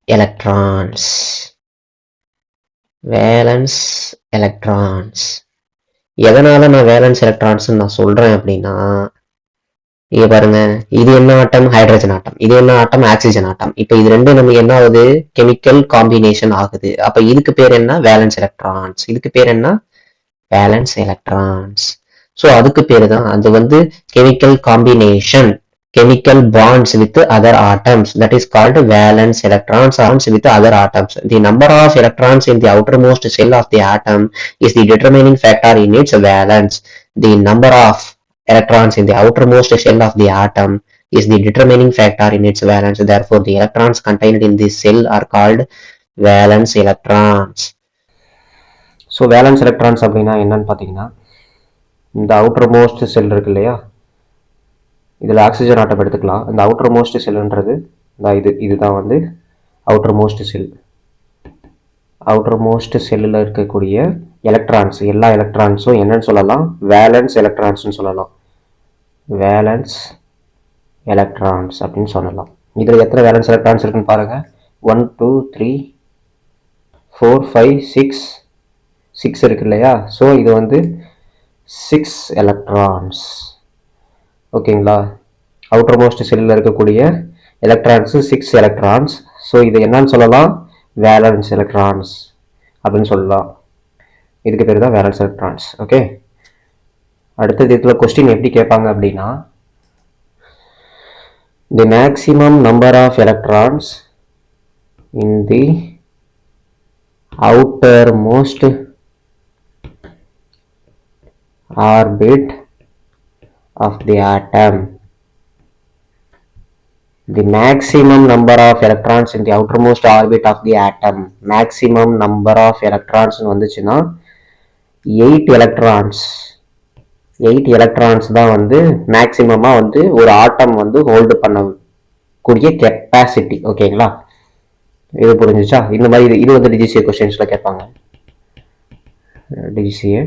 எலக்ட்ரான்ஸ். எதனால நான் valence electrons நான் சொல்றேன் அப்படின்னா, இங்க பாருங்க, இது என்ன ஆட்டம், ஹைட்ரஜன் ஆட்டம். இது என்ன ஆட்டம், ஆக்சிஜன் ஆட்டம். இப்ப இது ரெண்டும் நமக்கு என்ன ஆகுது, கெமிக்கல் காம்பினேஷன் ஆகுது. அப்ப இதுக்கு பேர் என்ன, வேலன்ஸ் எலக்ட்ரான்ஸ். இதுக்கு பேர் என்ன, வேலன்ஸ் எலக்ட்ரான்ஸ். சோ அதுக்கு பேரு தான், அது வந்து chemical combination, chemical bonds with other atoms, that is called valence electrons with other atoms. The number of electrons in the outermost shell of the atom is the determining factor in its valence. The number of electrons in the outermost shell of the atom is the determining factor in its valence. Therefore, the electrons contained in this cell are called valence electrons. So valence electrons அப்படின்னா என்னன்னு பார்த்தீங்கன்னா, இந்த outermost cell இருக்கு இல்லையா, இதில் oxygen ஆட்டம் எடுத்துக்கலாம். இந்த outer most செல்ன்றது இதுதான் வந்து அவுட்டர் மோஸ்ட் செல்லில் இருக்கக்கூடிய எலக்ட்ரான்ஸ், எல்லா எலக்ட்ரான்ஸும் என்னன்னு சொல்லலாம், வேலன்ஸ் எலக்ட்ரான்ஸ்னு சொல்லலாம். வேலன்ஸ் எலக்ட்ரான்ஸ் அப்படின்னு சொல்லலாம். இதில் எத்தனை வேலன்ஸ் எலக்ட்ரான்ஸ் இருக்குன்னு பாருங்க. 1 2 3 4 5 6 இருக்கு இல்லையா. ஸோ இது வந்து 6 எலக்ட்ரான்ஸ். ஓகேங்களா, அவுட்டர் மோஸ்ட் செல்லில் இருக்கக்கூடிய எலக்ட்ரான்ஸ் 6 எலக்ட்ரான்ஸ். ஸோ இது என்னன்னு சொல்லலாம், வேலன்ஸ் எலக்ட்ரான்ஸ் அப்படின்னு சொல்லலாம். இதுக்கு பேர் தான் வேலன்ஸ் எலக்ட்ரான்ஸ். ஓகே, அடுத்தது இதில் கொஸ்டின் எப்படி கேட்பாங்க அப்படின்னா, the maximum number of electrons in the outer most orbit of the atom. The maximum number of electrons in the outermost orbit of the atom. Maximum number of electrons வந்துச்சுன்னா 8 electrons தான் வந்து மேக்ஸிமமா வந்து ஒரு ஆட்டம் வந்து hold பண்ணக்கூடிய capacity. ஓகேங்களா, இது புரிஞ்சுச்சா? இந்த மாதிரி இது வந்து டிஜிசிஏ கொஸ்டின்ஸ்ல கேட்பாங்க. டிஜிசிஏ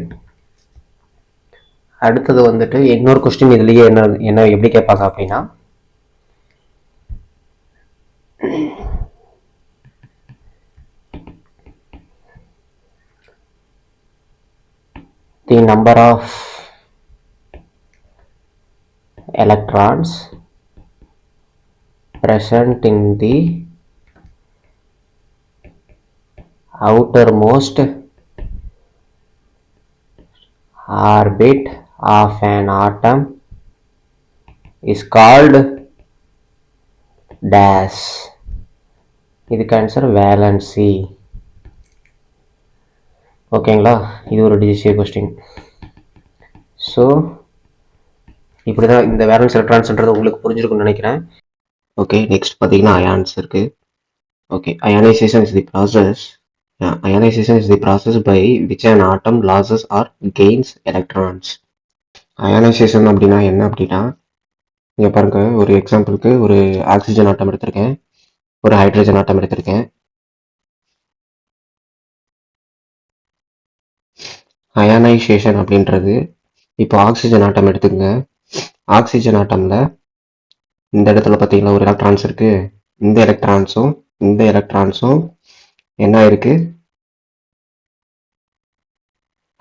அடுத்தது வந்துட்டு இன்னொரு கொஸ்டின் இதுலயே என்ன எப்படி கேட்பாங்க அப்படின்னா, the number of electrons present in the outermost orbit of an atom is called dash. இதுக்கு ஆன்சர் வேலன்சி. ஓகேங்களா, இது ஒரு டிஜிசிஏ கொஸ்டின். ஸோ இப்படி தான் இந்த வேலன்ஸ் எலக்ட்ரான்ஸ்ன்றது உங்களுக்கு புரிஞ்சிருக்கும்னு நினைக்கிறேன். ஓகே, நெக்ஸ்ட் பார்த்தீங்கன்னா அயான்ஸ் இருக்கு. Okay, ionisation is the process. Ionization is the process by which an atom loses or gains electrons. Ionisation அப்படின்னா என்ன அப்படின்னா, இங்கே பாருங்க, ஒரு எக்ஸாம்பிளுக்கு ஒரு ஆக்சிஜன் ஆட்டம் எடுத்திருக்கேன், ஒரு ஹைட்ரஜன் ஆட்டம் எடுத்திருக்கேன். அயனைசேஷன் அப்படின்றது, இப்போ ஆக்சிஜன் ஆட்டம் எடுத்துக்கங்க. ஆக்சிஜன் ஆட்டம்ல இந்த இடத்துல பார்த்தீங்கன்னா ஒரு எலக்ட்ரான்ஸ் இருக்கு. இந்த எலக்ட்ரான்ஸும் என்ன இருக்கு,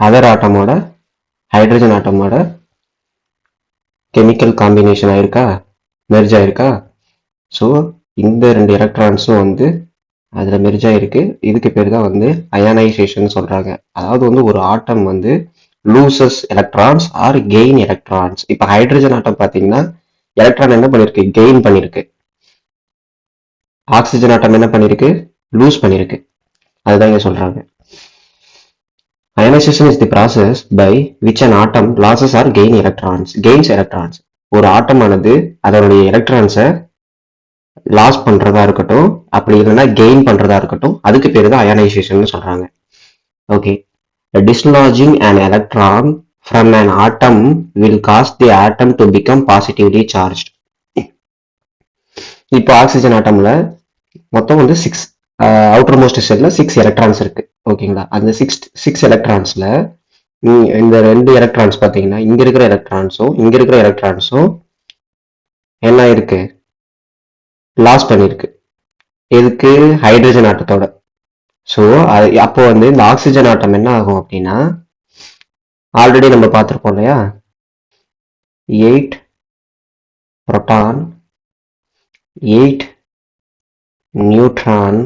அதர் ஆட்டமோட ஹைட்ரஜன் ஆட்டமோட கெமிக்கல் காம்பினேஷன் ஆயிருக்கா, மெர்ஜ் ஆயிருக்கா. ஸோ இந்த ரெண்டு எலக்ட்ரான்ஸும் வந்து அதில் மெர்ஜ் ஆயிருக்கு. இதுக்கு பேர் தான் வந்து அயனைசேஷன் சொல்றாங்க. அதாவது வந்து ஒரு ஆட்டம் வந்து loses electrons R gain electrons. இப்போ ஹைட்ரஜன் ஆட்டம் பார்த்தீங்கன்னா எலக்ட்ரான் என்ன பண்ணிருக்கு, கெயின் பண்ணிருக்கு. ஆக்சிஜன் ஆட்டம் என்ன பண்ணிருக்கு, லூஸ் பண்ணிருக்கு. அதுதான் இங்க சொல்றாங்க. Ionization is the process by which an atom loses or gains electrons. ஒரு ஆட்டமானது அதனுடைய எலக்ட்ரான்ஸை லாஸ் பண்றதா இருக்கட்டும், அப்படி இல்லைன்னா கெயின் பண்றதா இருக்கட்டும், அதுக்கு பேரு தான் அயனைசேஷன் சொல்றாங்க. Okay, dislodging an electron from an atom will cause the atom to become positively charged. இப்போ ஆக்சிஜன் ஆட்டம்ல மொத்தம் வந்து 6 அவுட்டர் மோஸ்ட் ஷெல்ல 6 எலக்ட்ரான்ஸ் இருக்கு. ஓகேங்களா, அந்த 6 எலக்ட்ரான்ஸ்ல இந்த 2 எலக்ட்ரான்ஸ் பார்த்தீங்கன்னா இங்க இருக்கிற எலக்ட்ரான்ஸும் என்ன இருக்கு, லாஸ் பண்ணிருக்கு. எதுக்கு, ஹைட்ரஜன் ஆட்டத்தோட. ஸோ அப்போ வந்து இந்த ஆக்சிஜன் ஆட்டம் என்ன ஆகும் அப்படின்னா, ஆல்ரெடி நம்ம பார்த்துருப்போம் இல்லையா, 8 புரோட்டான் 8 நியூட்ரான்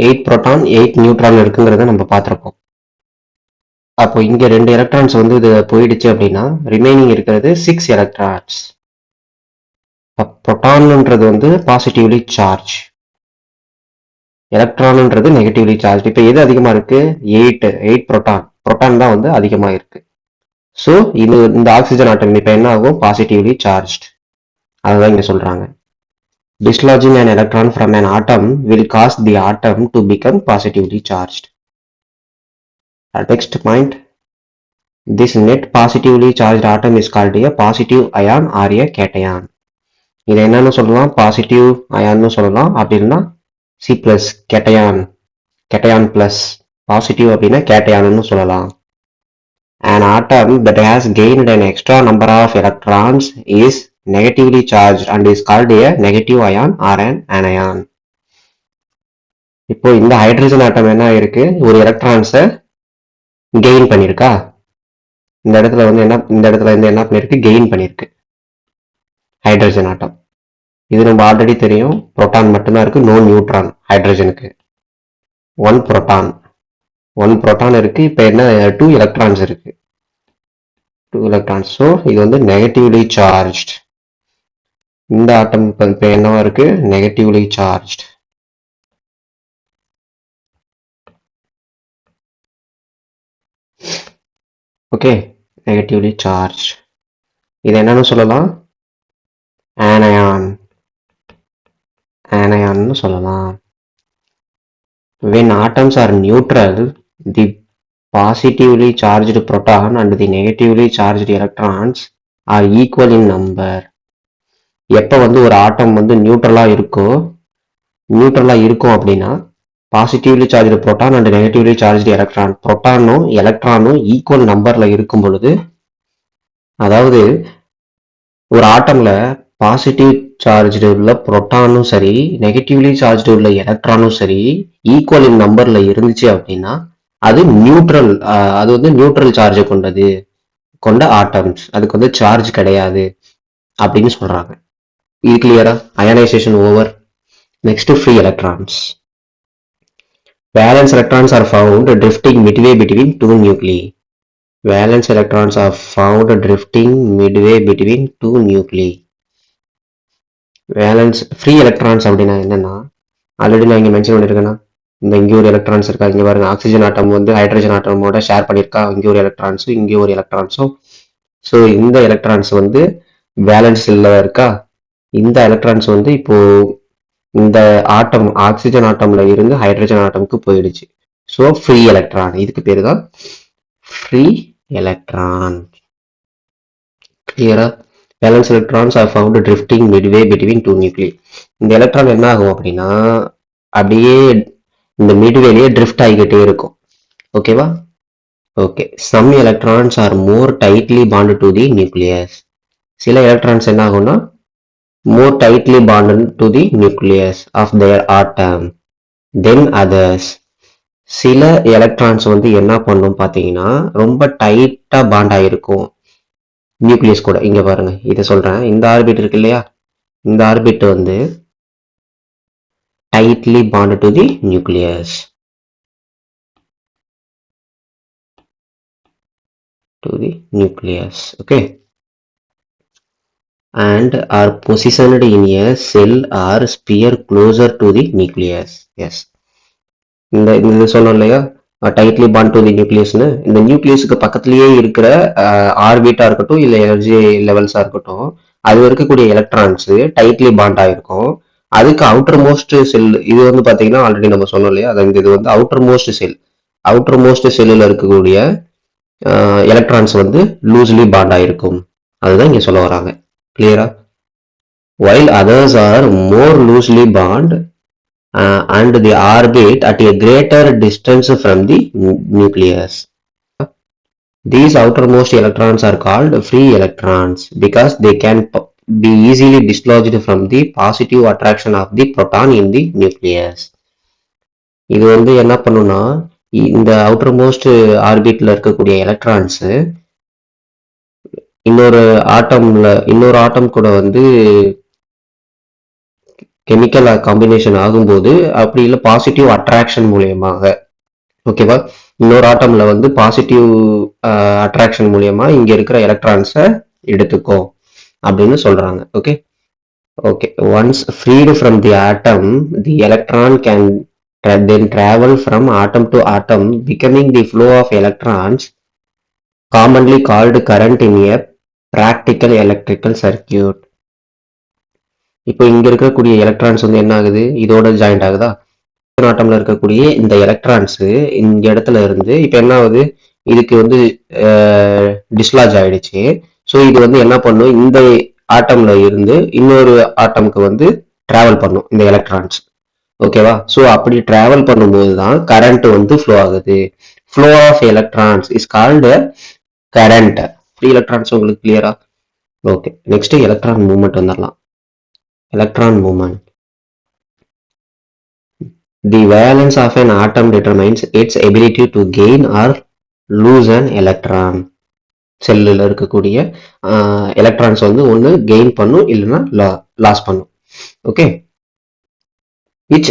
8 புரோட்டான் 8 நியூட்ரான் இருக்குங்கிறத நம்ம பார்த்துருப்போம். அப்போ இங்க 2 எலக்ட்ரான்ஸ் வந்து இது போயிடுச்சு அப்படின்னா ரிமைனிங் இருக்கிறது 6 எலக்ட்ரான்ஸ். புரோட்டான்ன்றது வந்து பாசிட்டிவ்லி சார்ஜ், எலக்ட்ரான்ன்றது நெகட்டிவ்லி சார்ஜ். இப்போ எது அதிகமா இருக்கு, 8 புரோட்டான் தான் வந்து அதிகமா இருக்கு. ஸோ இந்த ஆக்சிஜன் ஆட்டம் இப்போ என்ன ஆகும், பாசிட்டிவ்லி சார்ஜ். அதுதான் இங்க சொல்றாங்க. Dislodging an electron from an atom will cause the atom to become positively charged. Next point, this net positively charged atom is called a positive ion or a cation. இதை என்னன்னு சொல்லலாம், positive அயான்னு சொல்லலாம், அப்படின்னா C plus cation plus positive அப்படின்னா கேட்டயான்னு சொல்லலாம். An atom that has gained an extra number of electrons is negatively charged and is called a negative ion or an anion. இப்போ இந்த hydrogen atom என்ன இருக்கு, ஒரு எலக்ட்ரான்ஸை கெயின் பண்ணிருக்கா. இந்த இடத்துல இருந்து என்ன பண்ணிருக்கு, கெயின் பண்ணிருக்கு ஹைட்ரஜன் ஆட்டம். இது நம்ம ஆல்ரெடி தெரியும், புரோட்டான் மட்டும்தான் இருக்கு, நோ நியூட்ரான். ஹைட்ரஜனுக்கு 1 புரோட்டான் இருக்கு. இப்போ என்ன, 2 எலக்ட்ரான்ஸ் இருக்கு, 2 எலக்ட்ரான்ஸ். ஸோ இது வந்து நெகட்டிவ்லி சார்ஜ். இந்த ஆட்டம் இப்போ என்னவா இருக்கு, negatively charge. Okay, negatively charge. இது என்னன்னு சொல்லலாம், ஆனயான்னு சொல்லலாம். When atoms are neutral, the positively charged proton and the negatively charged electrons are equal in number. எப்போ வந்து ஒரு ஆட்டம் வந்து நியூட்ரலா இருக்கும் அப்படின்னா positively charged proton and negatively charged electron, புரோட்டானும் எலக்ட்ரானும் ஈக்குவல் நம்பர்ல இருக்கும் பொழுது, அதாவது ஒரு ஆட்டம்ல பாசிட்டிவ் சார்ஜ்டு உள்ள புரோட்டானும் சரி, நெகட்டிவ்லி சார்ஜ்டு உள்ள எலக்ட்ரானும் சரி ஈக்குவல் இன் நம்பர்ல இருந்துச்சு அப்படின்னா அது நியூட்ரல், அது வந்து நியூட்ரல் சார்ஜ் கொண்ட ஆட்டம்ஸ், அதுக்கு வந்து சார்ஜ் கிடையாது அப்படின்னு சொல்றாங்க. இது கிளியரா? Ionisation over. Next free electrons. Valence electrons are found drifting midway between two nuclei. Valence electrons are found drifting midway between two nuclei. Valence free electrons அப்படின்னா என்னன்னா, ஆல்ரெடி நான் இங்கே மென்ஷன் பண்ணியிருக்கேன்னா, இங்கே ஒரு எலக்ட்ரான்ஸ் இருக்கா, இங்கே பாருங்க ஆக்சிஜன் ஆட்டம் வந்து ஹைட்ரஜன் ஆட்டமோட ஷேர் பண்ணியிருக்கா, இங்கே ஒரு எலக்ட்ரான்ஸும் இங்கே ஒரு எலக்ட்ரான்ஸும். ஸோ இந்த எலக்ட்ரான்ஸ் வந்து வேலன்ஸ்ல இருக்கா, இந்த எலக்ட்ரான்ஸ் வந்து இப்போ இந்த ஆட்டம் ஆக்சிஜன் ஆட்டம்ல இருந்து ஹைட்ரஜன் ஆட்டமுக்கு போயிடுச்சு. ஸோ ஃப்ரீ எலக்ட்ரான், இதுக்கு பேரு தான் ஃப்ரீ எலக்ட்ரான். கிளியரா? Valence electrons are found drifting midway between two nuclei. இந்த எலக்ட்ரான் என்ன ஆகும் அப்படின்னா அப்படியே இந்த மிட்வேலயே ட்ரிஃப்ட் ஆகிக்கிட்டே இருக்கும். ஓகேவா? Okay. Some electrons are more tightly bond to the nucleus. சில எலக்ட்ரான்ஸ் என்ன ஆகும்னா more tightly bonded to the nucleus of their atom than others. சில எலக்ட்ரான்ஸ் வந்து என்ன பண்ணும் பாத்தீங்கன்னா ரொம்ப டைட்டா பாண்ட் ஆயிருக்கும் நியூக்ளியஸ் கூட. இங்க பாருங்க, இதை சொல்றேன். இந்த ஆர்பிட் இருக்கு இல்லையா, இந்த ஆர்பிட் வந்து tightly bonded to the nucleus, okay, and are positioned in a cell or sphere closer to the nucleus. Yes. இந்த சொன்னோம் இல்லையா, டைட்லி பாண்ட் டு தி நியூக்ளியஸ்னு. இந்த நியூக்ளியஸுக்கு பக்கத்திலேயே இருக்கிற ஆர்பிட்டா இருக்கட்டும் இல்ல எனர்ஜி லெவல்ஸா இருக்கட்டும், அது இருக்கக்கூடிய எலக்ட்ரான்ஸ் டைட்லி பாண்ட் ஆயிருக்கும். அதுக்கு அவுட்டர் மோஸ்ட் செல், இது வந்து பாத்தீங்கன்னா ஆல்ரெடி நம்ம சொன்னோம் இல்லையா, இது வந்து அவுட்டர் மோஸ்ட் செல். அவுட்டர் மோஸ்ட் செல்லுல இருக்கக்கூடிய எலக்ட்ரான்ஸ் வந்து லூஸ்லி பாண்ட் ஆயிருக்கும். அதுதான் இங்க சொல்ல வராங்க. கிளியரா? while others are more loosely bond and they orbit at a greater distance from the nucleus. These outermost electrons are called free electrons because they can be easily dislodged from the positive attraction of the proton in the nucleus. இது வந்து என்ன பண்ணுனா, இந்த outermost orbitல இருக்கக்கூடிய electrons இன்னொரு ஆட்டம் கூட வந்து chemical combination ஆகும்போது, அப்படி இல்லை பாசிட்டிவ் அட்ராக்ஷன் மூலியமாக, ஓகேவா, இன்னொரு ஆட்டம்ல வந்து பாசிட்டிவ் அட்ராக்ஷன் மூலியமா இங்க இருக்கிற எலக்ட்ரான்ஸை எடுத்துக்கும் அப்படின்னு சொல்றாங்க. Okay okay. Once freed from the atom, the electron can then travel from atom to atom, becoming the flow of electrons commonly called current in a practical electrical circuit. இப்போ இங்க இருக்கக்கூடிய electrons வந்து என்ன ஆகுது, இதோட ஜாயிண்ட் ஆகுதா, ஆட்டம்ல இருக்கக்கூடிய இந்த எலக்ட்ரான்ஸ் இந்த இடத்துல இருந்து இப்ப என்ன ஆகுது, இதுக்கு வந்து டிஸ்லாஜ் ஆயிடுச்சு. ஸோ இது வந்து என்ன பண்ணும், இந்த ஆட்டம்ல இருந்து இன்னொரு ஆட்டம்க்கு வந்து டிராவல் பண்ணும் இந்த எலக்ட்ரான்ஸ். ஓகேவா? ஸோ அப்படி டிராவல் பண்ணும்போது தான் கரண்ட் வந்து ஃப்ளோ ஆகுது. Flow of electrons is called current. Free electrons உங்களுக்கு கிளியரா? ஓகே. நெக்ஸ்ட் எலக்ட்ரான் மூவ்மெண்ட் வந்துடலாம். Electron movement. The valence of an atom determines its ability to gain or lose an electron. செல்லுல இருக்கக்கூடிய electrons வந்து ஒன்று gain பண்ணும் இல்லைன்னா லாஸ் பண்ணும். Okay. which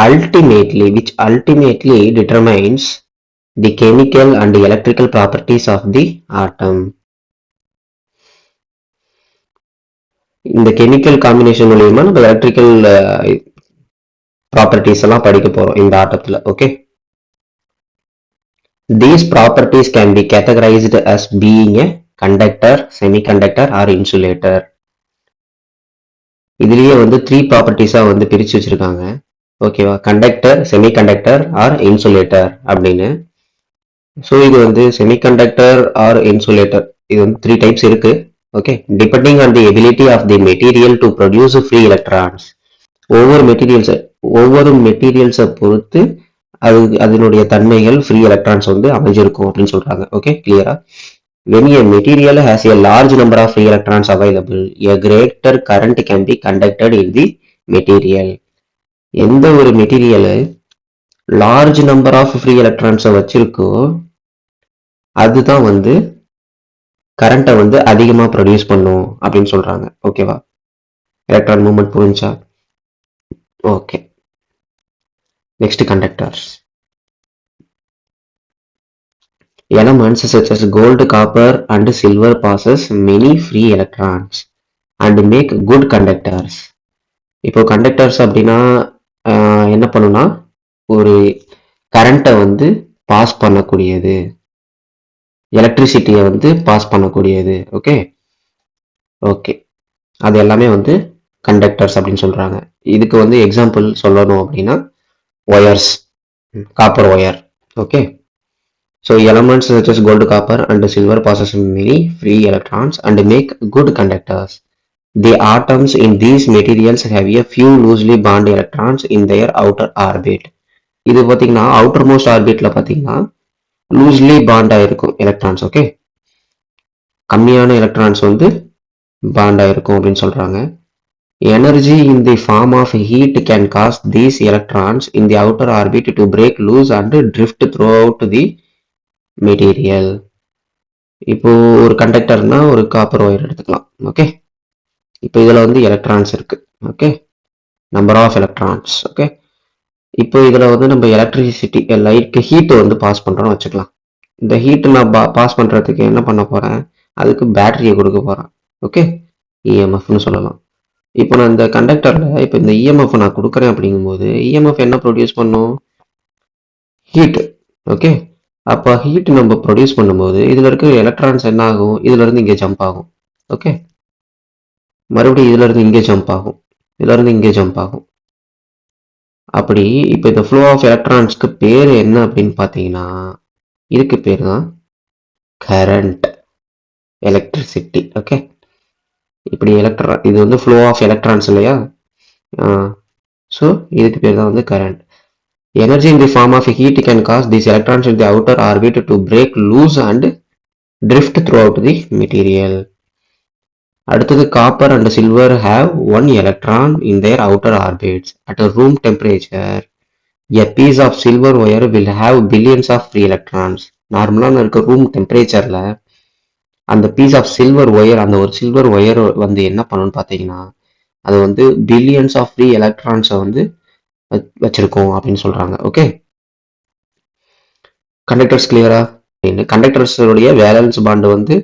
ultimately determines the chemical and electrical properties of the atom. இந்த chemical combination மூலமா நம்ம எலக்ட்ரிக்கல் ப்ராப்பர்ட்டிஸ் எல்லாம் படிக்க போறோம் இந்த ஆட்டத்துல. Okay. These properties can be categorized as being a conductor, semiconductor or insulator. இதுலயே வந்து 3 ப்ராப்பர்ட்டிஸா வந்து பிரிச்சு வச்சிருக்காங்க. ஓகேவா? கண்டக்டர், செமிகண்டக்டர் ஆர் இன்சுலேட்டர் அப்படின்னு. ஸோ இது வந்து செமிகண்டக்டர் ஆர் இன்சுலேட்டர், இது வந்து 3 டைப்ஸ் இருக்கு. Okay. Depending on the ability of the material to produce free electrons. ஒவ்வொரு மெட்டீரியல்ஸை பொறுத்து அதனுடைய தன்மைகள் ஃப்ரீ எலக்ட்ரான்ஸ் வந்து அமைஞ்சிருக்கும் அப்படின்னு சொல்றாங்க. ஓகே, கிளியரா? When a material has a large number of free electrons available, a greater current can be conducted in the material. எந்த ஒரு material large number of free எலக்ட்ரான்ஸை வச்சிருக்கோ அதுதான் வந்து கரண்ட்டை வந்து அதிகமாக ப்ரொடியூஸ் பண்ணும் அப்படின்னு சொல்றாங்க. ஓகேவா? எலக்ட்ரான் மூவ்மெண்ட் புரிஞ்சா? Okay. Next conductors. Elements such as gold, copper and silver possess many free electrons and make good conductors. இப்போ கண்டக்டர்ஸ் அப்படின்னா என்ன பண்ணுனா ஒரு கரண்ட்டை வந்து பாஸ் பண்ணக்கூடியது, எலக்ட்ரிசிட்டியை வந்து பாஸ் பண்ணக்கூடியது. ஓகே ஓகே அது எல்லாமே வந்து கண்டக்டர்ஸ் அப்படின்னு சொல்றாங்க. இதுக்கு வந்து எக்ஸாம்பிள் சொல்லணும் அப்படின்னா wires, copper wire. Okay. So elements such as gold, copper and silver possess many free electrons and make good conductors. The atoms in these materials have a few loosely bound electrons in their outer orbit. இது பார்த்தீங்கன்னா outer most ஆர்பிட்ல பார்த்தீங்கன்னா loosely bond ஆயிருக்கும் electrons. Okay, கம்மியான electrons வந்து bond ஆயிருக்கும் அப்படின்னு சொல்றாங்க. Energy in the form of heat can cause these electrons in the outer orbit to break loose and drift throughout the material. இப்போ ஒரு கண்டக்டர்னா ஒரு காப்பர் ஒயர் எடுத்துக்கலாம். ஓகே, இப்போ இதில் வந்து எலக்ட்ரான்ஸ் இருக்கு. Okay, number of electrons. Okay, இப்போ இதில் வந்து நம்ம எலக்ட்ரிசிட்டி லைட் ஹீட்டை வந்து பாஸ் பண்ணுறோம்னு வச்சுக்கலாம். இந்த ஹீட்டை நான் பாஸ் பண்ணுறதுக்கு என்ன பண்ண போகிறேன், அதுக்கு பேட்டரியை கொடுக்க போகிறேன். ஓகே, இஎம்எஃப்னு சொல்லலாம். இப்போ நான் இந்த கண்டக்டரில் இப்போ இந்த இஎம்எஃப் நான் கொடுக்குறேன் அப்படிங்கும்போது இஎம்எஃப் என்ன ப்ரொடியூஸ் பண்ணும், ஹீட். ஓகே, அப்போ ஹீட் நம்ம ப்ரொடியூஸ் பண்ணும்போது இதில் இருக்கிற எலக்ட்ரான்ஸ் என்ன ஆகும், இதுலேருந்து இங்கே ஜம்ப் ஆகும். ஓகே, மறுபடியும் இதுலேருந்து இங்கே ஜம்ப் ஆகும், இதுலேருந்து இங்கே ஜம்ப் ஆகும். அப்படி இப்போ இந்த ஃப்ளோ ஆஃப் எலக்ட்ரான்ஸ்க்கு பேர் என்ன அப்படின்னு பார்த்தீங்கன்னா இதுக்கு பேர் தான் கரண்ட், எலக்ட்ரிசிட்டி. ஓகே, இப்படி இது வந்து ஃப்ளோ ஆஃப் எலக்ட்ரான்ஸ் இல்லையா, ஸோ இதுக்கு பேர் தான் வந்து current. Energy in the form of heat can cause these electrons in the outer orbit to break loose and drift throughout the material. அடுத்தது copper and silver have one electron in their outer orbits. At a room temperature, a piece of silver wire will have billions of free electrons. நார்மலாக இருக்க room டெம்பரேச்சரில் அந்த piece of silver wire, அந்த ஒரு silver wire வந்து என்ன பண்ணணும்னு பார்த்தீங்கன்னா அது வந்து பில்லியன்ஸ் ஆஃப் ஃப்ரீ எலக்ட்ரான்ஸை வந்து வச்சிருக்கோம் அப்படின்னு சொல்றாங்க. ஓகே, கண்டக்டர்ஸ் கிளியரா? கண்டக்டர்ஸோடைய வேலன்ஸ் பாண்ட் வந்து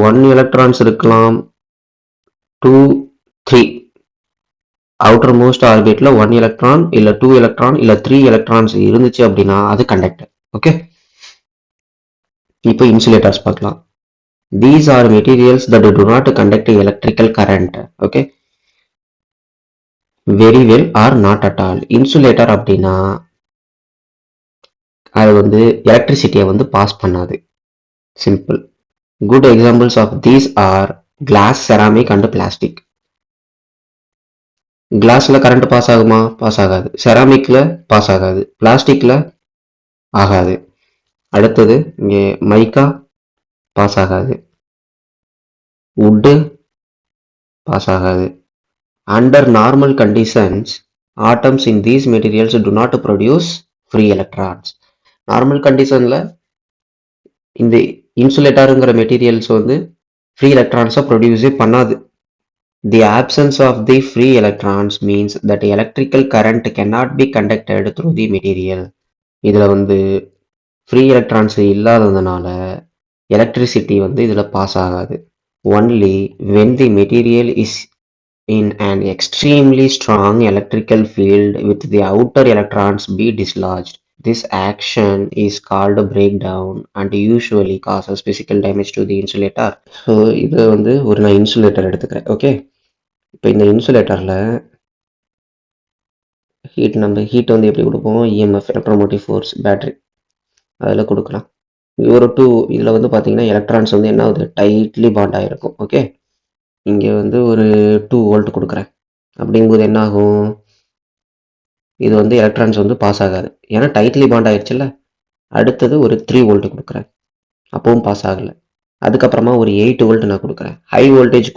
1 எலக்ட்ரான்ஸ் இருக்கலாம், 2, 3. அவுட்டர் மோஸ்ட் ஆர்பிட்ல 1 எலக்ட்ரான் இல்ல 2 எலக்ட்ரான் இல்ல 3 எலக்ட்ரான்ஸ் இருந்துச்சு அப்படின்னா அது கண்டக்டர். ஓகே, இப்போ இன்சுலேட்டர்ஸ் பார்க்கலாம். These are materials that do not conduct electrical current. Okay, very well or not at all. Insulator அப்படின்னா அது வந்து எலக்ட்ரிசிட்டியை வந்து பாஸ் பண்ணாது. Simple. Good examples of these are glass, ceramic and plastic. கிளாஸ்ல current pass ஆகுமா? Pass ஆகாது. செராமிக்ல பாஸ் ஆகாது. பிளாஸ்டிக்ல ஆகாது. அடுத்தது இங்கே மைக்கா பாஸ் ஆகாது, வுட்டு பாஸ் ஆகாது. Under normal conditions atoms in these materials do not produce free electrons. Normal கண்டிஷன்ல இந்த இன்சுலேட்டருங்கிற மெட்டீரியல்ஸ் வந்து ஃப்ரீ எலக்ட்ரான்ஸை ப்ரொடியூஸே பண்ணாது. The absence of the free electrons means that electrical current cannot be conducted through the material. இதில் வந்து free electrons இல்லாததுனால electricity வந்து இதில் pass ஆகாது. Only when the material is in an extremely strong electrical field with the outer electrons be dislodged. This action is called breakdown and usually causes physical damage to the insulator. So இது வந்து ஒரு நான் insulator எடுத்துக்கிறேன். Okay, இப்போ இந்த இன்சுலேட்டரில் heat வந்து எப்படி கொடுப்போம், இஎம்எஃப், எலக்ட்ரோமோட்டிவ் ஃபோர்ஸ், பேட்டரி அதில் கொடுக்கலாம். ஒரு 2 இதில் வந்து பார்த்தீங்கன்னா எலக்ட்ரான்ஸ் வந்து என்ன ஆகுது, டைட்லி பாண்ட் ஆகிருக்கும். ஓகே, இங்கே வந்து ஒரு 2 வோல்ட் கொடுக்குறேன். அப்படிங்கும்போது என்ன ஆகும், இது வந்து எலக்ட்ரான்ஸ் வந்து பாஸ் ஆகாது, ஏன்னா டைட்லி பாண்ட் ஆயிடுச்சுல்ல. அடுத்தது ஒரு 3 வோல்ட் கொடுக்குறேன், அப்பவும் பாஸ் ஆகலை. அதுக்கப்புறமா ஒரு 8 வோல்ட் நான் கொடுக்குறேன். ஹை வோல்டேஜ்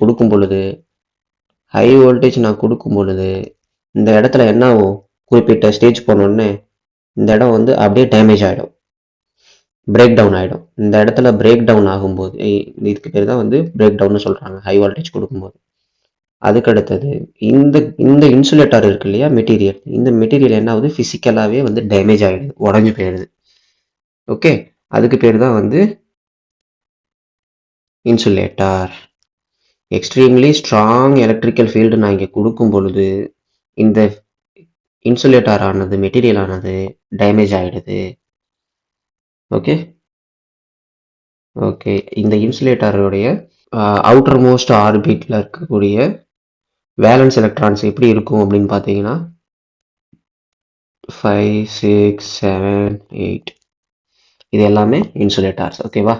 நான் கொடுக்கும் பொழுது இந்த இடத்துல என்ன ஆகும், குறிப்பிட்ட ஸ்டேஜ் போனோடனே இந்த இடம் வந்து அப்படியே டேமேஜ் ஆகிடும், பிரேக் டவுன் ஆகிடும். இந்த இடத்துல பிரேக் டவுன் ஆகும்போது இதுக்கு பேர் தான் வந்து பிரேக் டவுன்னு சொல்கிறாங்க ஹை வோல்டேஜ் கொடுக்கும்போது. அதுக்கு அடுத்தது இந்த இந்த இன்சுலேட்டர் இருக்கு இல்லையா மெட்டீரியல், இந்த மெட்டீரியல் என்ன ஆகுது ஃபிசிக்கலாகவே வந்து டேமேஜ் ஆகிடுது, உடஞ்சி போயிடுது. ஓகே, அதுக்கு பேர் தான் வந்து insulator. Extremely strong electrical field நான் இங்கே கொடுக்கும் பொழுது இந்த இன்சுலேட்டர் ஆனது மெட்டீரியல் ஆனது டேமேஜ் ஆகிடுது. ஓகே ஓகே இந்த இன்சுலேட்டருடைய அவுட்டர் மோஸ்ட் ஆர்பிட்டில் இருக்கக்கூடிய வேலன்ஸ் எலக்ட்ரான்ஸ் எப்படி இருக்கும் அப்படின்னு பார்த்தீங்கன்னா 5, 6, 7, 8 இது எல்லாமே இன்சுலேட்டர்ஸ். ஓகேவா,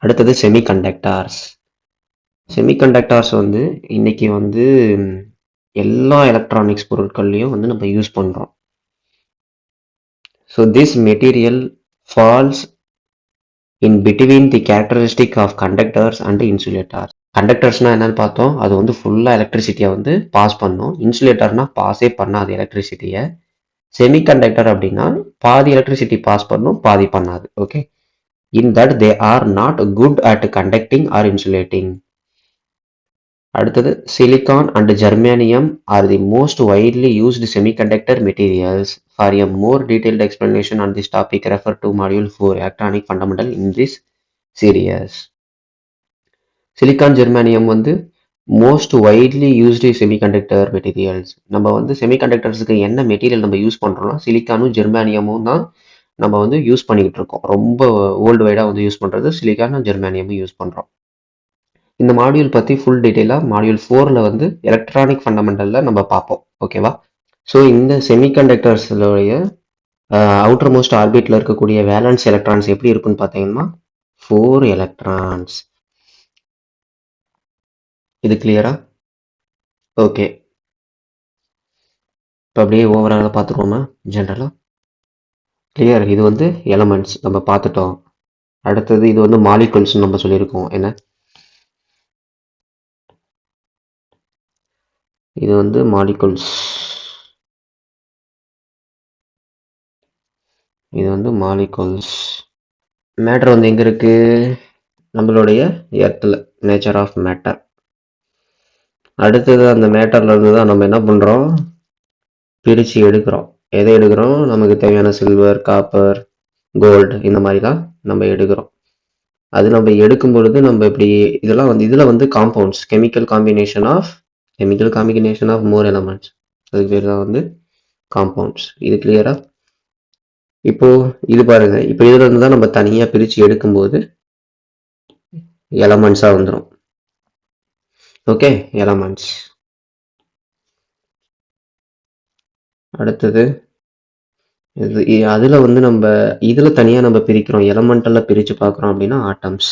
அடுத்தது செமிகண்டக்டர்ஸ். செமிகண்டக்டர்ஸ் வந்து இன்னைக்கு வந்து எல்லா எலக்ட்ரானிக்ஸ் பொருட்கள்லையும் வந்து நம்ம யூஸ் பண்ணுறோம். So this material falls in between the characteristic of conductors and insulators. கண்டக்டர்ஸ்னா என்னன்னு பார்த்தோம், அது வந்து ஃபுல்லாக எலக்ட்ரிசிட்டியை வந்து பாஸ் பண்ணும். இன்சுலேட்டர்னா பாஸே பண்ணாது எலக்ட்ரிசிட்டியை. செமிகண்டக்டர் அப்படின்னா பாதி எலக்ட்ரிசிட்டி பாஸ் பண்ணும், பாதி பண்ணாது. Okay, in that they are not good at conducting or insulating. அடுத்தது silicon and germanium are the most widely used semiconductor materials. For a more detailed explanation on this topic refer to module 4 electronic fundamental in this series. Silicon germanium வந்து most widely used semiconductor materials. நம்ம வந்து செமிகண்டக்டர்ஸுக்கு என்ன material நம்ம use பண்ணுறோம்னா சிலிக்கானும் ஜெர்மானியமும் தான் நம்ம வந்து use பண்ணிக்கிட்டு இருக்கோம். ரொம்ப வேர்ல்டு வைடாக வந்து யூஸ் பண்ணுறது சிலிக்கானும் ஜெர்மானியமும் யூஸ் பண்ணுறோம். இந்த மாடியூல் பற்றி ஃபுல் டீட்டெயிலாக மாடியூல் 4ல் வந்து எலக்ட்ரானிக் ஃபண்டமெண்டலில் நம்ம பார்ப்போம். ஓகேவா, ஸோ இந்த செமிகண்டக்டர்ஸோடைய அவுட்டர் மோஸ்ட் ஆர்பிட்டில் இருக்கக்கூடிய வேலன்ஸ் எலக்ட்ரான்ஸ் எப்படி இருக்குன்னு பார்த்தீங்கன்னா 4 எலக்ட்ரான்ஸ். இது கிளியரா? ஓகே, இப்போ அப்படியே ஓவராலாக பார்த்துருவோமா ஜென்ரலாக? கிளியர். இது வந்து எலமெண்ட்ஸ் நம்ம பார்த்துட்டோம். அடுத்தது இது வந்து மாலிகுல்ஸ்னு நம்ம சொல்லியிருக்கோம். என்ன, இது வந்து மாலிகுல்ஸ், இது வந்து மாலிகுல்ஸ். மேட்டர் வந்து எங்கே இருக்கு, நம்மளுடைய எர்த்தில், நேச்சர் ஆஃப் மேட்டர். அடுத்தது அந்த மேட்டர்ல இருந்து தான் நம்ம என்ன பண்ணுறோம், பிரித்து எடுக்கிறோம். எதை எடுக்கிறோம், நமக்கு தேவையான சில்வர், காப்பர், கோல்டு இந்த மாதிரி தான் நம்ம எடுக்கிறோம். அது நம்ம எடுக்கும் பொழுது நம்ம இப்படி இதெல்லாம் வந்து இதில் வந்து compounds, chemical combination of more elements, அதுக்கு பேர் தான் வந்து காம்பவுண்ட்ஸ். இது கிளியரா? இப்போ இது பாருங்க, இப்போ இதுல இருந்து தான் நம்ம தனியாக பிரித்து எடுக்கும்போது எலமெண்ட்ஸாக வந்துடும். Okay, elements. அடுத்தது இது அதில் வந்து நம்ம இதில் தனியாக நம்ம பிரிக்கிறோம், எலமெண்டலில் பிரித்து பார்க்குறோம் அப்படின்னா ஆட்டம்ஸ்.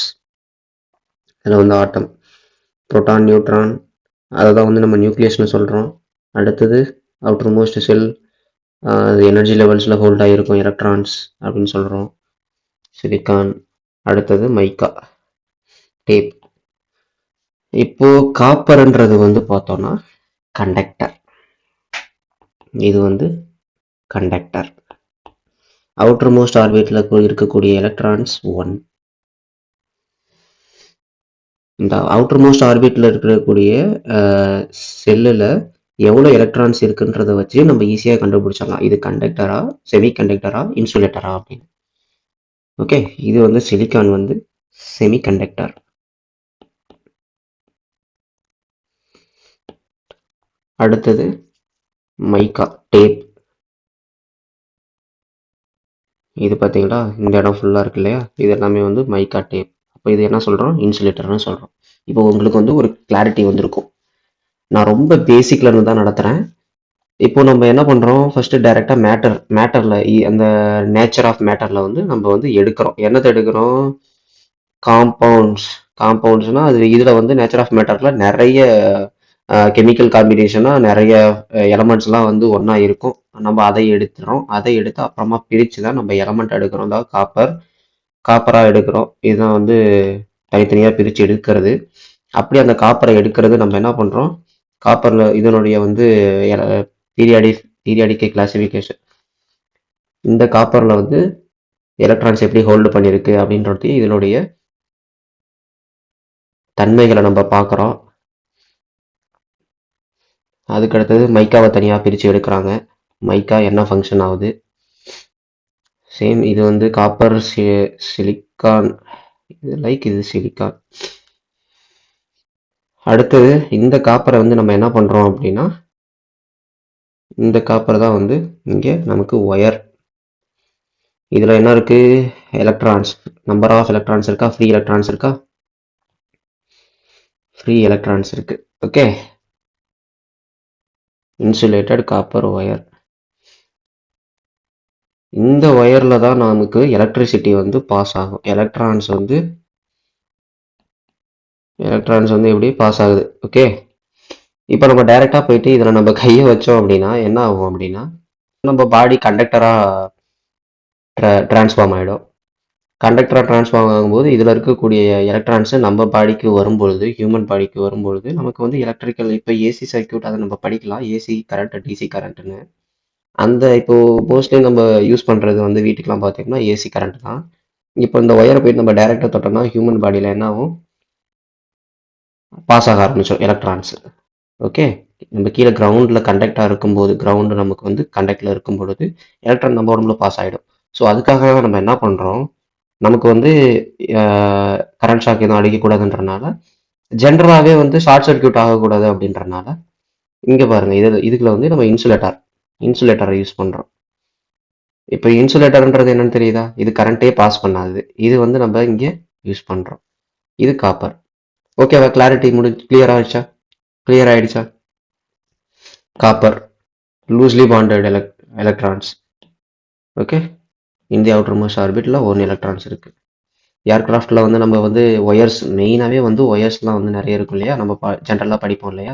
அதில் வந்து ஆட்டம், புரோட்டான், நியூட்ரான், அதை தான் வந்து நம்ம நியூக்ளியஸ்னு சொல்கிறோம். அடுத்தது அவுட்டர் மோஸ்ட் செல், எனர்ஜி லெவல்ஸில் ஹோல்ட் ஆகிருக்கும் எலக்ட்ரான்ஸ் அப்படின்னு சொல்கிறோம், சிலிக்கான். அடுத்தது மைக்கா, டேப். இப்போ காப்பர்ன்றது வந்து பார்த்தோம்னா கண்டக்டர். இது வந்து கண்டக்டர். அவுட்டர் மோஸ்ட் ஆர்பிட்டில் இருக்கக்கூடிய எலக்ட்ரான்ஸ் 1. இந்த அவுட்டர் மோஸ்ட் ஆர்பிட்டில் இருக்கக்கூடிய செல்லில் எவ்வளோ எலக்ட்ரான்ஸ் இருக்குன்றதை வச்சு நம்ம ஈஸியாக கண்டுபிடிச்சிடலாம் இது கண்டக்டரா, செமி கண்டக்டரா, இன்சுலேட்டரா அப்படின்னு. ஓகே, இது வந்து சிலிக்கான் வந்து செமி கண்டக்டர். அடுத்தது மைக்கா, டேப். இது பார்த்தீங்களா, இந்த இடம் ஃபுல்லாக இருக்கு இல்லையா, இது எல்லாமே வந்து மைக்கா டேப். அப்போ இது என்ன சொல்கிறோம், இன்சுலேட்டர்னு சொல்கிறோம். இப்போ உங்களுக்கு வந்து ஒரு கிளாரிட்டி வந்திருக்கும். நான் ரொம்ப பேசிக்ல இருந்து தான் நடத்துகிறேன். இப்போ நம்ம என்ன பண்ணுறோம், ஃபஸ்ட்டு டைரெக்டாக மேட்டரில் அந்த நேச்சர் ஆஃப் மேட்டரில் வந்து நம்ம வந்து எடுக்கிறோம். என்னத்தை எடுக்கிறோம், காம்பவுண்ட்ஸ்னால் அது இதில் வந்து நேச்சர் ஆஃப் மேட்டரில் நிறைய கெமிக்கல் காம்பினேஷனாக நிறைய எலமெண்ட்ஸ்லாம் வந்து ஒன்றா இருக்கும். நம்ம அதை எடுத்துகிறோம், அதை எடுத்து அப்புறமா பிரித்து தான் நம்ம எலமெண்ட் எடுக்கிறோம். அதாவது காப்பராக எடுக்கிறோம். இதுதான் வந்து தனித்தனியாக பிரித்து எடுக்கிறது. அப்படி அந்த காப்பரை எடுக்கிறது நம்ம என்ன பண்ணுறோம், காப்பரில் இதனுடைய வந்து பீரியாடிக் கிளாசிஃபிகேஷன். இந்த காப்பரில் வந்து எலக்ட்ரான்ஸ் எப்படி ஹோல்டு பண்ணியிருக்கு அப்படின்றது இதனுடைய தன்மைகளை நம்ம பார்க்குறோம். அதுக்கடுத்தது மைக்காவை தனியாக பிரித்து எடுக்கிறாங்க. மைக்கா என்ன ஃபங்க்ஷன் ஆகுது. சேம் இது வந்து காப்பர் சிலிக்கான், இது சிலிக்கான். அடுத்தது இந்த காப்பரை வந்து நம்ம என்ன பண்ணுறோம் அப்படின்னா, இந்த காப்பர் தான் வந்து இங்கே நமக்கு ஒயர். இதில் என்ன இருக்குது, எலக்ட்ரான்ஸ், நம்பர் ஆஃப் எலக்ட்ரான்ஸ் இருக்கா, ஃப்ரீ எலக்ட்ரான்ஸ் இருக்கா, ஃப்ரீ எலக்ட்ரான்ஸ் இருக்குது. Okay, insulated copper wire. இந்த ஒயரில் தான் நமக்கு எலக்ட்ரிசிட்டி வந்து பாஸ் ஆகும். எலக்ட்ரான்ஸ் வந்து எப்படி பாஸ் ஆகுது. ஓகே, இப்போ நம்ம டைரெக்டாக போயிட்டு இதில் நம்ம கையை வச்சோம் அப்படின்னா என்ன ஆகும் அப்படின்னா, நம்ம பாடி கண்டக்டராக டிரான்ஸ்ஃபார்ம் ஆகிடும். கண்டக்டராக டிரான்ஸ்ஃபார்ம் ஆகும்போது இதில் இருக்கக்கூடிய எலக்ட்ரான்ஸு நம்ம பாடிக்கு வரும்பொழுது, ஹியூமன் பாடிக்கு வரும்பொழுது நமக்கு வந்து எலக்ட்ரிக்கல், இப்போ ஏசி சர்க்யூட் அதை நம்ம படிக்கலாம், ஏசி கரண்ட் டிசி கரண்ட்டுன்னு. அந்த இப்போ மோஸ்ட்லி நம்ம யூஸ் பண்ணுறது வந்து வீட்டுக்கெலாம் பார்த்தீங்கன்னா ஏசி கரண்ட் தான். இப்போ இந்த ஒயரை போயிட்டு நம்ம டைரெக்டாக தொட்டோம்னா ஹியூமன் பாடியில் என்ன ஆகும், பாஸ் ஆக ஆரம்பிச்சோம் எலக்ட்ரான்ஸ். ஓகே, நம்ம கீழே கிரவுண்டில் கண்டக்டாக இருக்கும்போது, கிரவுண்டு நமக்கு வந்து கண்டக்டில் இருக்கும் பொழுது எலக்ட்ரான் நம்ம உடம்புல பாஸ் ஆகிடும். ஸோ அதுக்காக நம்ம என்ன பண்ணுறோம், நமக்கு வந்து கரண்ட் ஷாக் எதுவும் அடிக்கக்கூடாதுன்றனால, ஜென்ரலாகவே வந்து ஷார்ட் சர்க்யூட் ஆகக்கூடாது அப்படின்றனால இங்கே பாருங்கள், இதுக்குள்ள வந்து நம்ம இன்சுலேட்டரை யூஸ் பண்ணுறோம். இப்போ இன்சுலேட்டர்ன்றது என்னன்னு தெரியுதா, இது கரண்ட்டே பாஸ் பண்ணாது, இது வந்து நம்ம இங்கே யூஸ் பண்ணுறோம். இது காப்பர். ஓகேவா, கிளாரிட்டி கிளியர் ஆயிடுச்சா. Copper loosely bonded electrons. Okay, இந்த அவுட்டர் மோஸ்ட் ஆர்பிட்டில் 1 எலக்ட்ரான்ஸ் இருக்குது. ஏர்கிராஃப்டில் வந்து நம்ம வந்து ஒயர்ஸ், மெயினாகவே வந்து ஒயர்ஸ்லாம் வந்து நிறைய இருக்கும் இல்லையா, நம்ம ஜென்ரலாக படிப்போம் இல்லையா,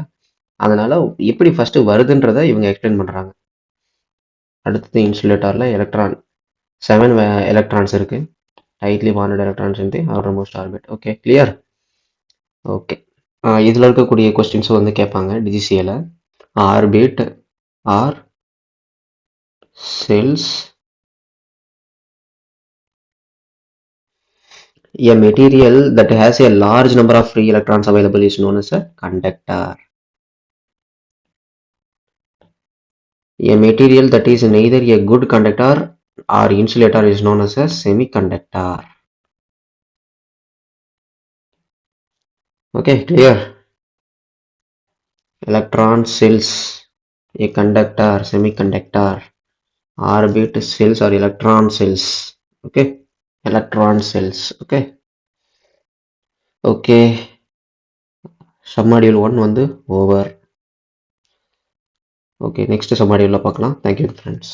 அதனால் எப்படி ஃபஸ்ட்டு வருதுன்றதை இவங்க எக்ஸ்பிளைன் பண்ணுறாங்க. அடுத்தது இன்சுலேட்டரில் 7 எலக்ட்ரான்ஸ் இருக்குது. Tightly bonded electrons in the outer most orbit. Okay, clear. Okay, இதில் இருக்கக்கூடிய கொஸ்டின்ஸ் வந்து கேட்பாங்க டிஜிசிஏல. Orbit or shells a material that has a large number of free electrons available is known as a conductor. A material that is neither a good conductor or insulator is known as a semiconductor. Okay, clear. Electron cells, a conductor, semiconductor. Orbit cells or electron cells. Okay, electron cells. Okay, submodule 1 வந்து over. Okay, next submodule பார்க்கலாம். Thank you friends.